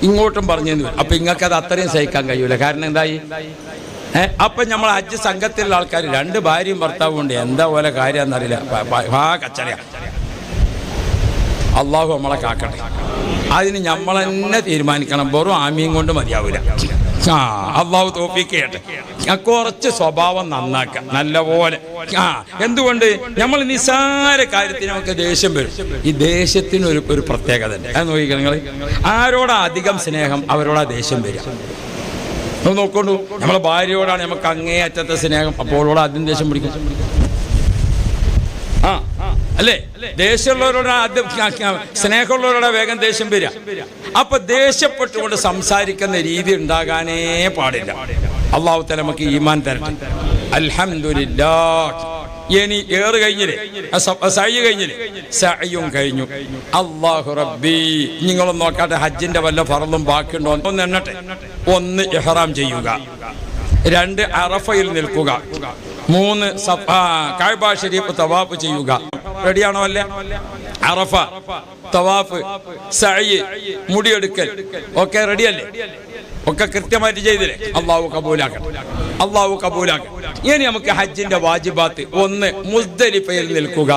ഇങ്ങോട്ടും പറഞ്ഞെന്ന് വരും. അപ്പൊ ഇങ്ങക്കത് അത്രയും സഹിക്കാൻ കഴിയൂല. കാരണം എന്തായി? അപ്പൊ നമ്മൾ ഹജ്ജ് സംഘത്തിലുള്ള ആൾക്കാർ 2 ഭാര്യയും ഭർത്താവും ഉണ്ട്. എന്താ പോലെ കാര്യം എന്നറിയില്ല, കച്ചറയാ. അള്ളാഹു നമ്മളെ കാക്കട്ടെ. അതിന് നമ്മൾ തന്നെ തീരുമാനിക്കണം. വെറും ആമീൻ കൊണ്ട് മതിയാവില്ല. അള്ളാഹു തൗഫീഖ് ചെയ്യട്ടെ. കുറച്ച് സ്വഭാവം നന്നാക്കാം നല്ലപോലെ. എന്തുകൊണ്ട്? നമ്മൾ നിസ്സാര കാര്യത്തിന് നമുക്ക് ദേഷ്യം വരും. ഈ ദേഷ്യത്തിന് ഒരു പ്രത്യേകത ഉണ്ട്. അത് നോക്കിക്കാം നിങ്ങൾ. ആരോടാ അധികം സ്നേഹം അവരോടാ ദേഷ്യം വരിക. നോക്കണ്ടു, നമ്മളെ ഭാര്യയോടാണ് നമുക്ക് അങ്ങേ അറ്റത്തെ സ്നേഹം, അപ്പോൾ ആദ്യം ദേഷ്യം പിടിക്കും. അല്ലേ? ദേഷ്യമുള്ളവരോട് ആദ്യം, സ്നേഹമുള്ളവരോടെ വേഗം ദേഷ്യം വരിക. അപ്പൊ ദേഷ്യപ്പെട്ടുകൊണ്ട് സംസാരിക്കുന്ന രീതി ഉണ്ടാകാനേ പാടില്ല. അള്ളാഹു തആല നമുക്ക് ഈമാൻ തരട്ടെ. അൽഹംദുലില്ലാഹ്. ഇനി ഏറ് കഴിഞ്ഞില്ലേ? സഅയ് കഴിഞ്ഞില്ലേ? സഅയും കഴിഞ്ഞു. അല്ലാഹു റബ്ബി. നിങ്ങളൊന്ന് നോക്കാട്ടെ, ഹജ്ജിന്റെ വല്ല ഫർളും ബാക്കിയുണ്ടോ ഒന്ന് എണ്ണട്ടെ. 1 ഇഹ്റാം ചെയ്യുക, 2 അറഫയിൽ നിൽക്കുക, 3 കഅബ ശരീഫ് തവാഫ് ചെയ്യുക. റെഡിയാണോ? അല്ലേ? അറഫ, തവാഫ്, സഅയ്, മുടിയെടുക്കൽ ഒക്കെ റെഡിയല്ലേ? ഒക്കെ കൃത്യമായിട്ട് ചെയ്തില്ലേ? അള്ളാഹു കബൂലാക്കട്ടെ. അള്ളാഹു കബൂലാക്കട്ടെ. ഇനി നമുക്ക് ഹജ്ജിന്റെ വാജിബാത്ത് 1 മുസ്ദലിഫയിൽ നിൽക്കുക.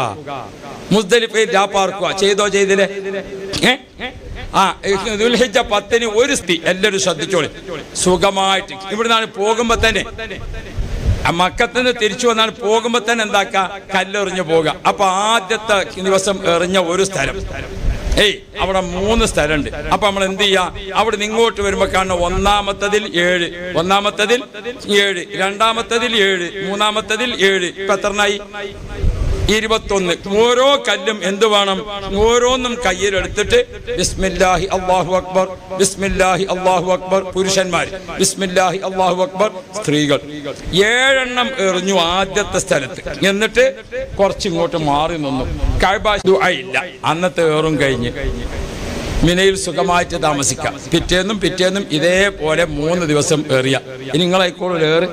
മുസ്ദലിഫയിൽ രാപ്പാർക്കുക. ചെയ്തില്ലേ? ദുൽഹിജ്ജ 10 ഒരു സ്ഥിതി എല്ലാവരും ശ്രദ്ധിച്ചോളി. സുഖമായിട്ട് ഇവിടുന്നാണ് പോകുമ്പോ തന്നെ, മക്കത്തുനിന്ന് തിരിച്ചു വന്നാണ് പോകുമ്പോ തന്നെ എന്താക്ക? കല്ലെറിഞ്ഞു പോവുക. അപ്പൊ ആദ്യത്തെ ദിവസം എറിഞ്ഞ ഒരു സ്ഥലം, അവിടെ 3 സ്ഥലമുണ്ട്. അപ്പൊ നമ്മൾ എന്ത് ചെയ്യാ? അവിടെ നിന്ന് ഇങ്ങോട്ട് വരുമ്പോ കാണുന്ന ഒന്നാമത്തതിൽ 7, രണ്ടാമത്തതിൽ 7, മൂന്നാമത്തതിൽ 7. ഇപ്പൊ എത്രണ്ണായി? 21. ഓരോ കല്ലും എന്ത് വേണം? ഓരോന്നും കയ്യിലെടുത്തിട്ട് ബിസ്മില്ലാഹി അല്ലാഹു അക്ബർ, ബിസ്മില്ലാഹി അല്ലാഹു അക്ബർ പുരുഷന്മാർ, ബിസ്മില്ലാഹി അല്ലാഹു അക്ബർ സ്ത്രീകൾ. 7 എണ്ണം എറിഞ്ഞു ആദ്യത്തെ സ്ഥലത്ത്. എന്നിട്ട് കുറച്ചിങ്ങോട്ട് മാറി നിന്നു. കഅബ ദുആ ഇല്ല. അന്നത്തെ ഏറും കഴിഞ്ഞ് മിനയിൽ സുഖമായിട്ട് താമസിക്കാം. പിറ്റേന്നും ഇതേപോലെ 3 ദിവസം ഏറിയ. ഇനി നിങ്ങളായിക്കോളൂ ഏറ്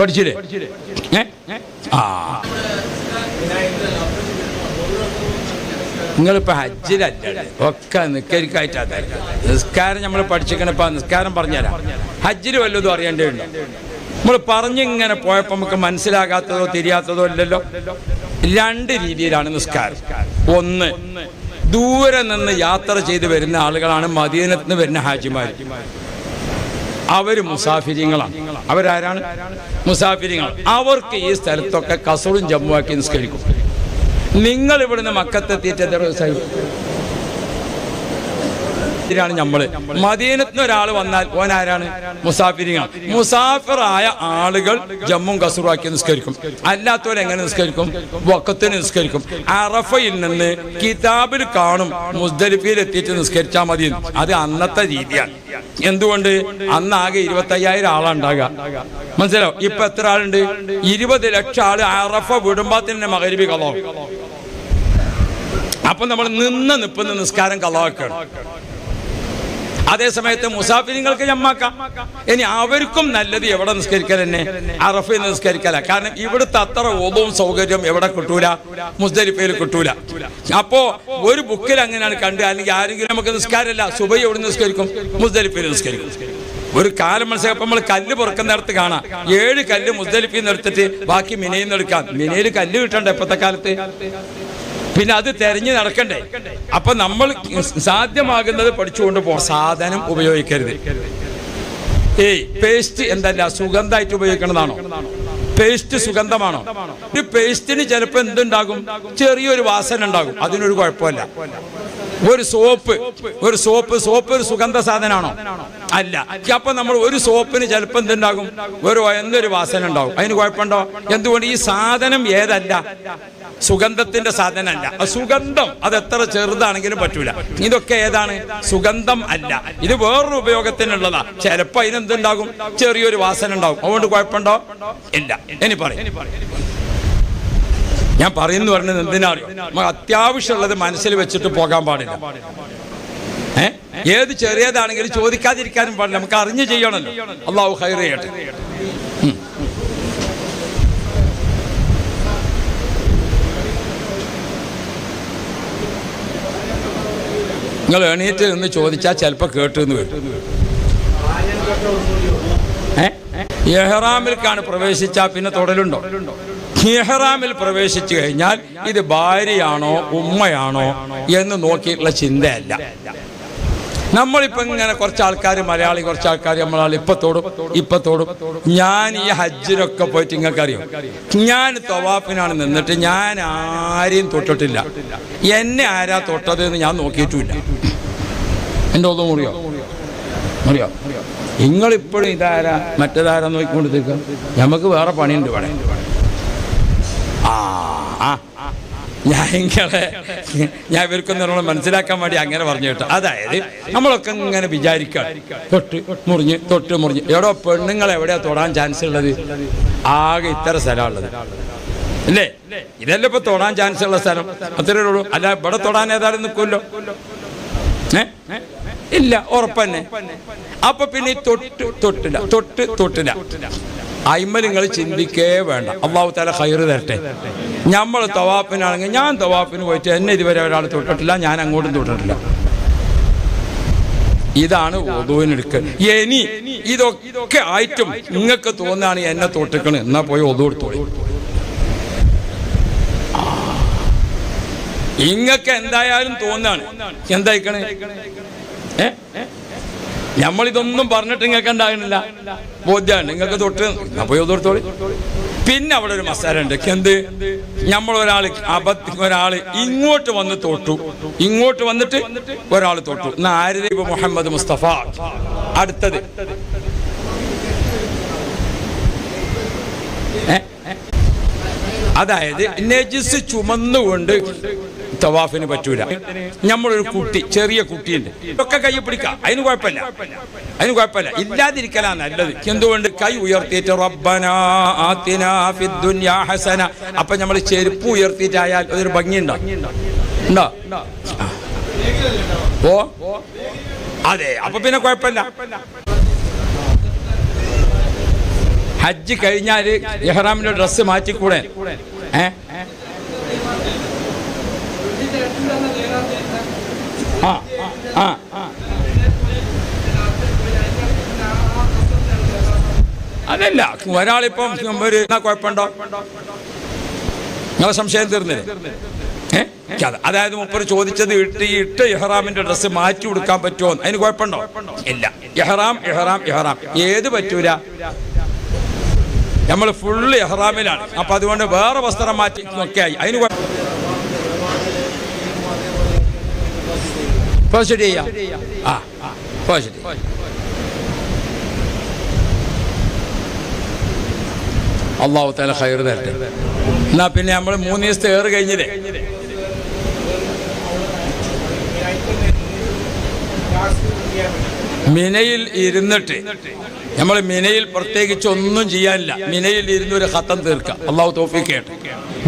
പഠിച്ചില്ലേ? നിങ്ങളിപ്പോൾ ഹജ്ജിലല്ലേ? ഒക്കെ നിസ്കരിക്കായിട്ടാ. നിസ്കാരം നമ്മൾ പഠിച്ചിരിക്കണപ്പോൾ നിസ്കാരം പറഞ്ഞുതരാം. ഹജ്ജിൽ വല്ലതും അറിയേണ്ടതുണ്ടോ? നമ്മൾ പറഞ്ഞിങ്ങനെ പോയപ്പോൾ നമുക്ക് മനസ്സിലാകാത്തതോ തിരിയാത്തതോ ഇല്ലല്ലോ. 2 രീതിയിലാണ് നിസ്കാരം. 1, ദൂരെ നിന്ന് യാത്ര ചെയ്ത് വരുന്ന ആളുകളാണ് മദീനത്ത് നിന്ന് വരുന്ന ഹാജിമാർ. അവര് മുസാഫിരിങ്ങളാണ്. അവരാരാണ്? മുസാഫിരിങ്ങൾ. അവർക്ക് ഈ സ്ഥലത്തൊക്കെ കസറും ജമ്മുവാക്കി നിസ്കരിക്കും. നിങ്ങൾ ഇവിടുന്ന് മക്കത്തെത്തിയിട്ട് എത്ര ദിവസമായി? ാണ് നമ്മള്. മദീനത്ത് നിന്ന് ഒരാൾ വന്നാൽ ഓനാരാണ്? മുസാഫിരിങ്ങൾ. മുസാഫിറായ ആളുകൾ ജമ്മും കസറുമാക്കി നിസ്കരിക്കും. അല്ലാത്തവരെ എങ്ങനെ നിസ്കരിക്കും? വഖത്തിന് നിസ്കരിക്കും. അറഫയിൽ നിന്ന് കിതാബിൽ കാണും മുസ്ദലിഫയിൽ എത്തിയിട്ട് നിസ്കരിച്ചാൽ മതി. അത് അന്നത്തെ രീതിയാണ്. എന്തുകൊണ്ട്? അന്ന് ആകെ 25,000 ആളുണ്ടാകുക. മനസ്സിലാവും? ഇപ്പൊ എത്ര ആളുണ്ട്? 20 ലക്ഷം ആള് അറഫ വിടുമ്പോ തന്നെ മഗ്‌രിബ് കളാവും. അപ്പൊ നമ്മൾ നിപ്പിന്ന് നിസ്കാരം കളാക്കണം. അതേ സമയത്ത് മുസാഫിരിങ്ങൾക്ക് ജമ്മാക്കാം. ഇനി അവർക്കും നല്ലത് എവിടെ നിസ്കരിക്കൽ തന്നെ, അറഫയിൽ നിസ്കരിക്കല. കാരണം ഇവിടുത്തെ അത്ര ഓതവും സൗകര്യം എവിടെ കിട്ടൂല, മുസ്ദലിഫയിൽ കിട്ടൂല. അപ്പോ ഒരു ബുക്കിൽ അങ്ങനെയാണ് കണ്ട്, അല്ലെങ്കിൽ ആരെങ്കിലും നമുക്ക് നിസ്കാരമില്ല, സുബൈ എവിടെ നിസ്കരിക്കും, മുസ്ദലിഫയിൽ നിസ്കരിക്കും. ഒരു കാലം മനസ്സിലാക്കും. നമ്മൾ കല്ല് പുറക്കുന്നിടത്ത് കാണാം 7 കല്ല് മുസ്ദലിഫിൽ നിന്ന് എടുത്തിട്ട് ബാക്കി മിനയിൽ നിന്ന് എടുക്കാം. മിനയിൽ കല്ല് കിട്ടണ്ടേ ഇപ്പോഴത്തെ കാലത്ത്, പിന്നെ അത് തെരഞ്ഞു നടക്കണ്ടേ. അപ്പൊ നമ്മൾ സാധ്യമാകുന്നത് പഠിച്ചുകൊണ്ട് പോകാം. സാധനം ഉപയോഗിക്കരുത്. പേസ്റ്റ് എന്തല്ല സുഗന്ധമായിട്ട് ഉപയോഗിക്കണതാണോ? പേസ്റ്റ് സുഗന്ധമാണോ? ഒരു പേസ്റ്റിന് ചിലപ്പോൾ എന്തുണ്ടാകും, ചെറിയൊരു വാസന ഉണ്ടാകും, അതിനൊരു കുഴപ്പമില്ല. ഒരു സോപ്പ് ഒരു സുഗന്ധ സാധനമാണോ? അല്ല. അപ്പൊ നമ്മൾ ഒരു സോപ്പിന് ചിലപ്പോൾ എന്തുണ്ടാകും, എന്തൊരു വാസന ഉണ്ടാകും, അതിന് കുഴപ്പമുണ്ടോ? എന്തുകൊണ്ട്? ഈ സാധനം ഏതല്ല, സുഗന്ധത്തിന്റെ സാധനമല്ല. സുഗന്ധം അത് എത്ര ചെറുതാണെങ്കിലും പറ്റൂല. ഇതൊക്കെ ഏതാണ്? സുഗന്ധം അല്ല, ഇത് വേറൊരു ഉപയോഗത്തിനുള്ളതാ. ചിലപ്പോ അതിനെന്തുണ്ടാകും, ചെറിയൊരു വാസന ഉണ്ടാകും. അതുകൊണ്ട് കുഴപ്പമുണ്ടോ? ഇല്ല. ഇനി പറയും. ഞാൻ പറയുന്നു പറഞ്ഞത് എന്തിനാറിയോ, നമുക്ക് അത്യാവശ്യമുള്ളത് മനസ്സിൽ വെച്ചിട്ട് പോകാൻ പാടില്ല. ഏത് ചെറിയതാണെങ്കിലും ചോദിക്കാതിരിക്കാനും പാടില്ല. നമുക്ക് അറിഞ്ഞു ചെയ്യണമല്ലോ. അല്ലാഹു ഖൈർ ചെയ്യട്ടെ. നിങ്ങൾ എണീറ്റ് നിന്ന് ചോദിച്ചാൽ ചിലപ്പോൾ കേട്ടെന്ന് വരും. ഇഹ്റാമിൽക്കാണ് പ്രവേശിച്ചാൽ പിന്നെ തൊടലുണ്ടോ? ഇഹ്റാമിൽ പ്രവേശിച്ചു കഴിഞ്ഞാൽ ഇത് ഭാര്യയാണോ ഉമ്മയാണോ എന്ന് നോക്കിയിട്ടുള്ള ചിന്തയല്ല. നമ്മളിപ്പോൾ ഇങ്ങനെ കുറച്ച് ആൾക്കാർ, മലയാളി കുറച്ച് ആൾക്കാർ നമ്മളാൾ ഇപ്പത്തോടും ഞാൻ ഈ ഹജ്ജിനൊക്കെ പോയിട്ട് നിങ്ങൾക്കറിയാം, ഞാൻ തവാഫിനാണ് നിന്നിട്ട് ഞാൻ ആരെയും തൊട്ടിട്ടില്ല. എന്നെ ആരാ തൊട്ടത് എന്ന് ഞാൻ നോക്കിയിട്ടുമില്ല. എൻ്റെ ഒന്നും അറിയോ? നിങ്ങളിപ്പോഴും ഇതാരാ മറ്റേതാരാ നോക്കിക്കൊണ്ടിരിക്കുക. നമുക്ക് വേറെ പണിയുണ്ട് ഇവിടെ. ഞാൻ ഇവർക്കൊന്നും മനസ്സിലാക്കാൻ വേണ്ടി അങ്ങനെ പറഞ്ഞു കേട്ടോ. അതായത് നമ്മളൊക്കെ ഇങ്ങനെ വിചാരിക്കുക, തൊട്ട് മുറിഞ്ഞ് എവിടോ പെണ്ണുങ്ങൾ എവിടെയാ തൊടാൻ ചാൻസ് ഉള്ളത്? ആകെ ഇത്ര സ്ഥലമുള്ളത് അല്ലേ? ഇതല്ലേ ഇപ്പൊ തൊടാൻ ചാൻസ് ഉള്ള സ്ഥലം, അത്രയേ ഉള്ളൂ. അല്ല ഇവിടെ തൊടാൻ ഏതായാലും നിൽക്കുമല്ലോ. ഇല്ല, ഉറപ്പന്നെ. അപ്പൊ പിന്നെ തൊട്ടില്ല അയിമൽ നിങ്ങൾ ചിന്തിക്കേ വേണ്ട. അല്ലാഹു തആല ഖൈർ തരട്ടെ. നമ്മൾ തവാഫിനാണെങ്കിൽ ഞാൻ തവാഫിന് പോയിട്ട് എന്നെ ഇതുവരെ ഒരാൾ തൊട്ടിട്ടില്ല, ഞാൻ അങ്ങോട്ടും തൊട്ടിട്ടില്ല. ഇതാണ് ഒതുവിനെടുക്കൽ. ഇനി ഇതൊക്കെ ആയിട്ടും നിങ്ങൾക്ക് തോന്നുകയാണ് എന്നെ തൊട്ടിക്കണ്, എന്നാ പോയി ഒതു എടുത്തോളി. ഇങ്ങക്ക് എന്തായാലും തോന്നാണ് എന്തായിക്കണേ. നമ്മളിതൊന്നും പറഞ്ഞിട്ട് നിങ്ങൾക്ക് ഉണ്ടാകുന്നില്ല, ബോധ്യമാണ് നിങ്ങൾക്ക് തൊട്ട്, അപ്പൊ ഒതോർത്തോളി. പിന്നെ അവിടെ ഒരു മസാല ഉണ്ട്. എന്ത്? നമ്മളൊരാൾ ഒരാൾ ഇങ്ങോട്ട് വന്ന് തൊട്ടു, ഇങ്ങോട്ട് വന്നിട്ട് ഒരാൾ തൊട്ടു. എന്നാ ആരുദീപ് മുഹമ്മദ് മുസ്തഫ. അടുത്തത് അതായത് നജിസ് ചുമന്നുകൊണ്ട് തവാഫിന് പറ്റൂല. നമ്മളൊരു കുട്ടി, ചെറിയ കുട്ടിയുണ്ട്, ഒക്കെ കൈ പിടിക്കാം, അതിന് കുഴപ്പമില്ല. ഇല്ലാതിരിക്കലാ നല്ലത്. എന്തുകൊണ്ട്? കൈ ഉയർത്തിയിട്ട് റബ്ബനാ ആതിനാ ഫിദ്ദുനിയാ ഹസന. അപ്പൊ നമ്മൾ ചെരുപ്പ് ഉയർത്തിയിട്ടായാൽ അതൊരു ഭംഗിയുണ്ടോ? അതെ. അപ്പൊ പിന്നെ കുഴപ്പമില്ല. ഹജ്ജ് കഴിഞ്ഞാൽ ഇഹ്റാമിന്റെ ഡ്രസ്സ് മാറ്റിക്കൂടെ? അതല്ല, ഒരാളിപ്പം ഒരു കുഴപ്പമുണ്ടോ? നിങ്ങളെ സംശയം തീർന്നില്ലേ? അതായത് മുപ്പര് ചോദിച്ചത് ഇട്ട് ഇഹ്റാമിന്റെ ഡ്രസ്സ് മാറ്റി കൊടുക്കാൻ പറ്റുമോ? അതിന് കുഴപ്പമുണ്ടോ? ഇല്ല. ഇഹ്റാം ഏത് പറ്റൂല. നമ്മൾ ഫുള്ള് ഇഹ്റാമിലാണ്. അപ്പൊ അതുകൊണ്ട് വേറെ വസ്ത്രം മാറ്റി ഒക്കെ ആയി. അതിന് ശരി ചെയ്യാം. ശരി. അല്ലാഹു തആല ഖൈർ തരട്ടെ. എന്നാ പിന്നെ നമ്മൾ 3 ദിവസത്തെ ഏറ് കഴിഞ്ഞില്ലേ? മിനയിൽ ഇരുന്നിട്ട് നമ്മൾ മിനയിൽ പ്രത്യേകിച്ച് ഒന്നും ചെയ്യാനില്ല. മിനയിൽ ഇരുന്ന് ഒരു ഖത്തം തീർക്കുക. അള്ളാഹു തൗഫീഖ് ചെയ്യട്ടെ.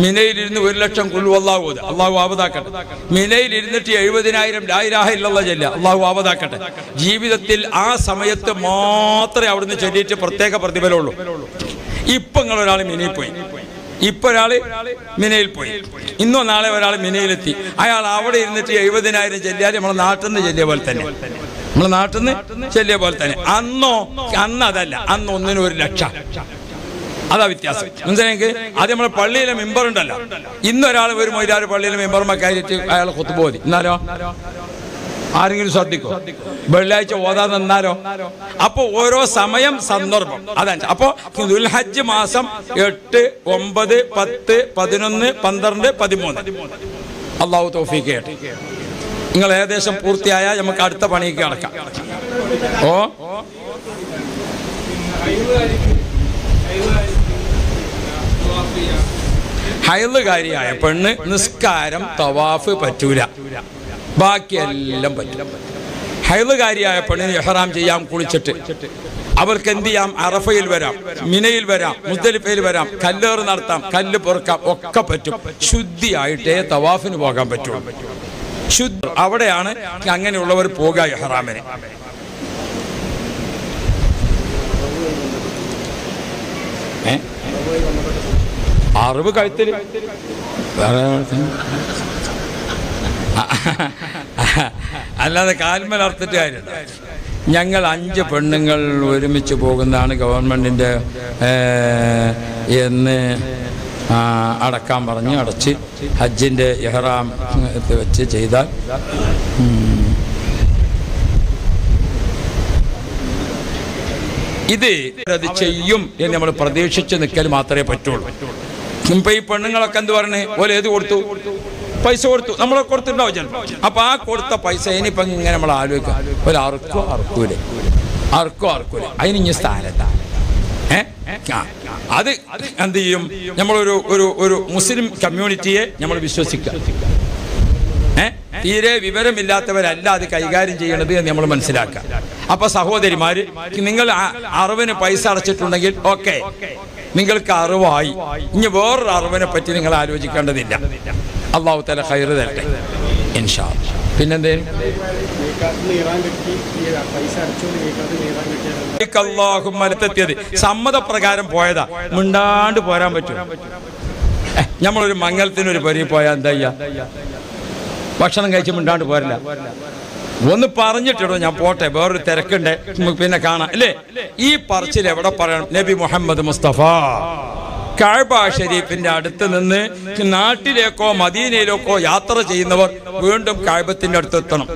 മിനയിൽ ഇരുന്ന് 1,00,000 ഖുൽ ഹുവല്ലാഹു ഓതുക. അള്ളാഹു ആവതാക്കട്ടെ. മിനയിൽ ഇരുന്നിട്ട് 70,000 ലാ ഇലാഹ ഇല്ലല്ലാഹ് ചൊല്ലുക. അള്ളാഹു ആവതാക്കട്ടെ. ജീവിതത്തിൽ ആ സമയത്ത് മാത്രമേ അവിടുന്ന് ചൊല്ലിയിട്ട് പ്രത്യേക പ്രതിഫലമുള്ളൂ. ഇപ്പം നിങ്ങളൊരാൾ മിനയിൽ പോയി, ഇപ്പൊ ഒരാള് മിനയിൽ പോയി, ഇന്നോ നാളെ ഒരാൾ മിനയിലെത്തി. അയാൾ അവിടെ ഇരുന്നിട്ട് 70,000 ചെല്ലിയാൽ നമ്മളെ നാട്ടിൽ നിന്ന് ചെല്ലിയ പോലെ തന്നെ, നമ്മളെ നാട്ടിൽ നിന്ന് ചെല്ലിയ പോലെ തന്നെ. അന്ന് അതല്ല, അന്ന് 1 1,00,000. അതാ വ്യത്യാസം. മനസ്സിലായെങ്കിൽ അത് നമ്മളെ പള്ളിയിലെ മെമ്പർ ഉണ്ടല്ലോ, ഇന്നൊരാൾ ഒരു മൊയ്ലാര് പള്ളിയിലെ മെമ്പർമാർ കയറിയിട്ട് അയാൾ ഖുത്ബ എന്നാലോ ആരെങ്കിലും ശ്രദ്ധിക്കോ? വെള്ളിയാഴ്ച ഓതാൻ നിന്നാലോ? അപ്പൊ ഓരോ സമയം സന്ദർഭം അതാണ്. അപ്പൊ ദുൽഹജ്ജ് മാസം 8, 9, 10, 11, 12, 13 അള്ളാഹു തൗഫീഖ് ചെയ്യട്ടെ. നിങ്ങൾ ഏകദേശം പൂർത്തിയായാൽ നമുക്ക് അടുത്ത പണിക്ക് കടക്കാം. ഹൈളുകാരിയായ പെണ്ണ് നിസ്കാരം തവാഫ് പറ്റൂല, ബാക്കിയെല്ലാം പറ്റും. ഹൈളുകാരിയായ പെണ്ണിന് ഇഹ്റാം ചെയ്യാം കുളിച്ചിട്ട്. അവർക്ക് എന്ത് ചെയ്യാം? അറഫയിൽ വരാം, മിനയിൽ വരാം, മുസ്ദലിഫയിൽ വരാം, കല്ലേറ് നടത്താം, കല്ല് പൊറുക്കാം, ഒക്കെ പറ്റും. ശുദ്ധിയായിട്ടേ തവാഫിന് പോകാൻ പറ്റുള്ളൂ. ശുദ്ധ അവിടെയാണ് അങ്ങനെയുള്ളവർ പോകുക ഇഹ്റാമിന്. അറിവ് കഴുത്തിൽ അല്ലാതെ കാൽമൽ അർത്തിട്ട് കാര്യമില്ല. ഞങ്ങൾ 5 പെണ്ണുങ്ങൾ ഒരുമിച്ച് പോകുന്നതാണ് ഗവൺമെൻറ്റിൻ്റെ എന്ന് അടക്കാൻ പറഞ്ഞ് അടച്ച് ഹജ്ജിൻ്റെ ഇഹ്റാം വെച്ച് ചെയ്താൽ അത് ചെയ്യും എന്ന് നമ്മൾ പ്രതീക്ഷിച്ച് നിൽക്കൽ മാത്രമേ പറ്റുള്ളൂ. ഇപ്പൊ ഈ പെണ്ണുങ്ങളൊക്കെ എന്ത് പറഞ്ഞേ? ഓലെ ഏത് കൊടുത്തു? പൈസ കൊടുത്തു. നമ്മളെ കൊടുത്തിട്ടുണ്ടാവും ചിലപ്പോൾ. അപ്പൊ ആ കൊടുത്ത പൈസ ഇനിയിപ്പൊ ഇങ്ങനെ നമ്മൾ ആലോചിക്കാം, ഒരു അറക്കൂലേ അതിന് ഇനി സ്ഥാനത്താണ്. അത് എന്ത് ചെയ്യും? നമ്മളൊരു ഒരു മുസ്ലിം കമ്മ്യൂണിറ്റിയെ നമ്മൾ വിശ്വസിക്കുക. തീരെ വിവരമില്ലാത്തവരല്ല അത് കൈകാര്യം ചെയ്യണത് എന്ന് നമ്മൾ മനസ്സിലാക്കുക. അപ്പൊ സഹോദരിമാര്, നിങ്ങൾ അറിവിന് പൈസ അടച്ചിട്ടുണ്ടെങ്കിൽ ഓക്കെ, നിങ്ങൾക്ക് അറിവായി. ഇനി വേറൊരു അറിവിനെ പറ്റി നിങ്ങൾ ആലോചിക്കേണ്ടതില്ല. അള്ളാഹു തആല ഖൈർ തരട്ടെ ഇൻഷാ അല്ലാഹ്. പിന്നെന്തേലും സമ്മതപ്രകാരം പോയതാ, മിണ്ടാണ്ട് പോരാൻ പറ്റും. നമ്മളൊരു മംഗലത്തിനൊരു പരി പോയാൽ എന്താ ചെയ്യാ? ഭക്ഷണം കഴിച്ച് മിണ്ടാണ്ട് പോരില്ല. ഒന്ന് പറഞ്ഞിട്ടിടോ ഞാൻ പോട്ടെ, വേറൊരു തിരക്കുണ്ട്, പിന്നെ കാണാം അല്ലേ? ഈ പറച്ചിൽ എവിടെ പറയണം? നബി മുഹമ്മദ് മുസ്തഫ കഅബ ഷരീഫിന്റെ അടുത്ത് നിന്ന് നാട്ടിലേക്കോ മദീനയിലേക്കോ യാത്ര ചെയ്യുന്നവർ വീണ്ടും കഅബത്തിന്റെ അടുത്ത് എത്തണം.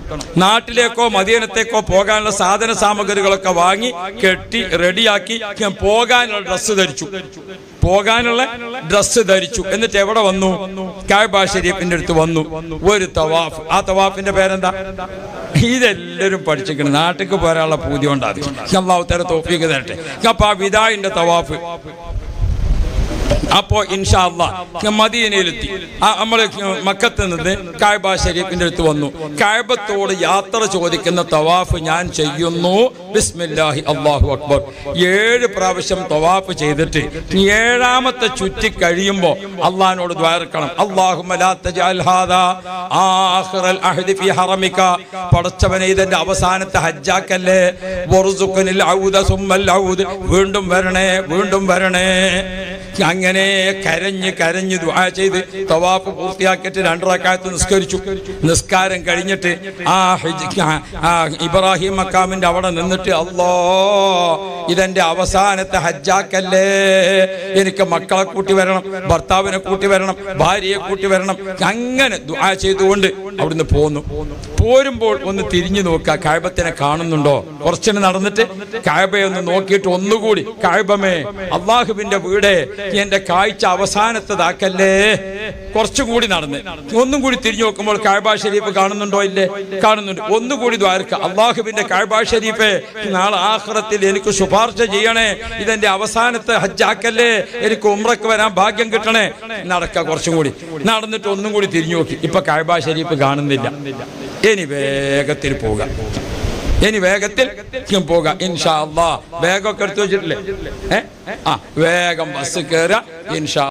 നാട്ടിലേക്കോ മദീനത്തേക്കോ പോകാനുള്ള സാധന സാമഗ്രികളൊക്കെ വാങ്ങി കെട്ടി റെഡിയാക്കി പോകാനുള്ള ഡ്രസ്സ് ധരിച്ചു. എന്നിട്ട് എവിടെ വന്നു? കഅബ ഷരീഫിന്റെ അടുത്ത് വന്നു. ഒരു തവാഫ്. ആ തവാഫിന്റെ പേരെന്താ? ഇതെല്ലാവരും പഠിച്ചിരിക്കണം. നാട്ടിലേക്ക് പോരാനുള്ള പൂതി കൊണ്ടാണ്. അല്ലാഹു തആല തൗഫീഖ് തരട്ടെ. അപ്പൊ ആ വിദാഇന്റെ തവാഫ്. അപ്പോ ഇൻഷാ അല്ലാഹ് മദീനയിലെത്തി. നമ്മൾ മക്കത്ത് നിന്ന് കഅബ ഷരീഫിന്റെ അടുത്ത് വന്നു. കഅബത്തോട് യാത്ര ചോദിക്കുന്ന തവാഫ് ഞാൻ ചെയ്യുന്നു. ബിസ്മില്ലാഹി അല്ലാഹു അക്ബർ 7 പ്രാവശ്യം തവാഫ് ചെയ്തിട്ട് 7ാമത്തെ ചുറ്റി കഴിയുമ്പോൾ അള്ളാഹിനോട് ദ്വാരക്കണം. അല്ലാഹുമ്മ ലാ തജഅൽ ഹാദാ ആഖിറൽ അഹ്ദി ഫീ ഹറമിക. പടച്ചവനെ ഇതെന്റെ അവസാനത്തെ ഹജ്ജാക്കല്ലേ. വർസുഖനിൽ ഔദ സുമ്മൽ ഔദ്. വീണ്ടും വരണേ. അങ്ങനെ കരഞ്ഞ് ദുആ ചെയ്ത് തവാഫ് പൂർത്തിയാക്കിയിട്ട് 2 റക്അത്ത് നിസ്കരിച്ചു. നിസ്കാരം കഴിഞ്ഞിട്ട് ഇബ്രാഹിം മക്കാമിന്റെ അവിടെ നിന്നിട്ട് ഇതെന്റെ അവസാനത്തെ ഹജ്ജാക്കല്ലേ, എനിക്ക് മക്കളെ കൂട്ടി വരണം, ഭർത്താവിനെ കൂട്ടി വരണം, ഭാര്യയെ കൂട്ടി വരണം. അങ്ങനെ ദുആ ചെയ്തുകൊണ്ട് അവിടുന്ന് പോരുമ്പോൾ ഒന്ന് തിരിഞ്ഞു നോക്കുക, കഅബത്തിനെ കാണുന്നുണ്ടോ? കുറച്ചിന് നടന്നിട്ട് കഅബയെ ഒന്ന് നോക്കിയിട്ട് ഒന്നുകൂടി, കഅബമേ അള്ളാഹുവിന്റെ വീട്, എന്റെ കാഴ്ച അവസാനത്തതാക്കല്ലേ. കുറച്ചും കൂടി നടന്ന് ഒന്നും കൂടി തിരിഞ്ഞു നോക്കുമ്പോൾ കഅബ ഷരീഫ് കാണുന്നുണ്ടോ? ഇല്ലേ, കാണുന്നുണ്ട്. ഒന്നുകൂടി ദ്വാരക്ക, അള്ളാഹുവിന്റെ കഅബ ഷരീഫേ, നാളെ ആഖിറത്തിൽ എനിക്ക് ശുപാർശ ചെയ്യണേ, ഇതെന്റെ അവസാനത്തെ ഹജ്ജാക്കല്ലേ, എനിക്ക് ഉംറക്ക് വരാൻ ഭാഗ്യം കിട്ടണേ. നടക്ക, കുറച്ചും കൂടി നടന്നിട്ട് ഒന്നും കൂടി തിരിഞ്ഞു നോക്കി. ഇപ്പൊ കഅബ ഷരീഫ് കാണുന്നില്ല. ഇനി വേഗത്തിൽ പോവുക. ഇനി വേഗത്തിൽ പോകാം ഇൻഷാ അല്ലാഹ്. ബാഗൊക്കെ എടുത്തു വെച്ചിട്ടില്ലേ? വേഗം ബസ് കയറാം ഇൻഷാ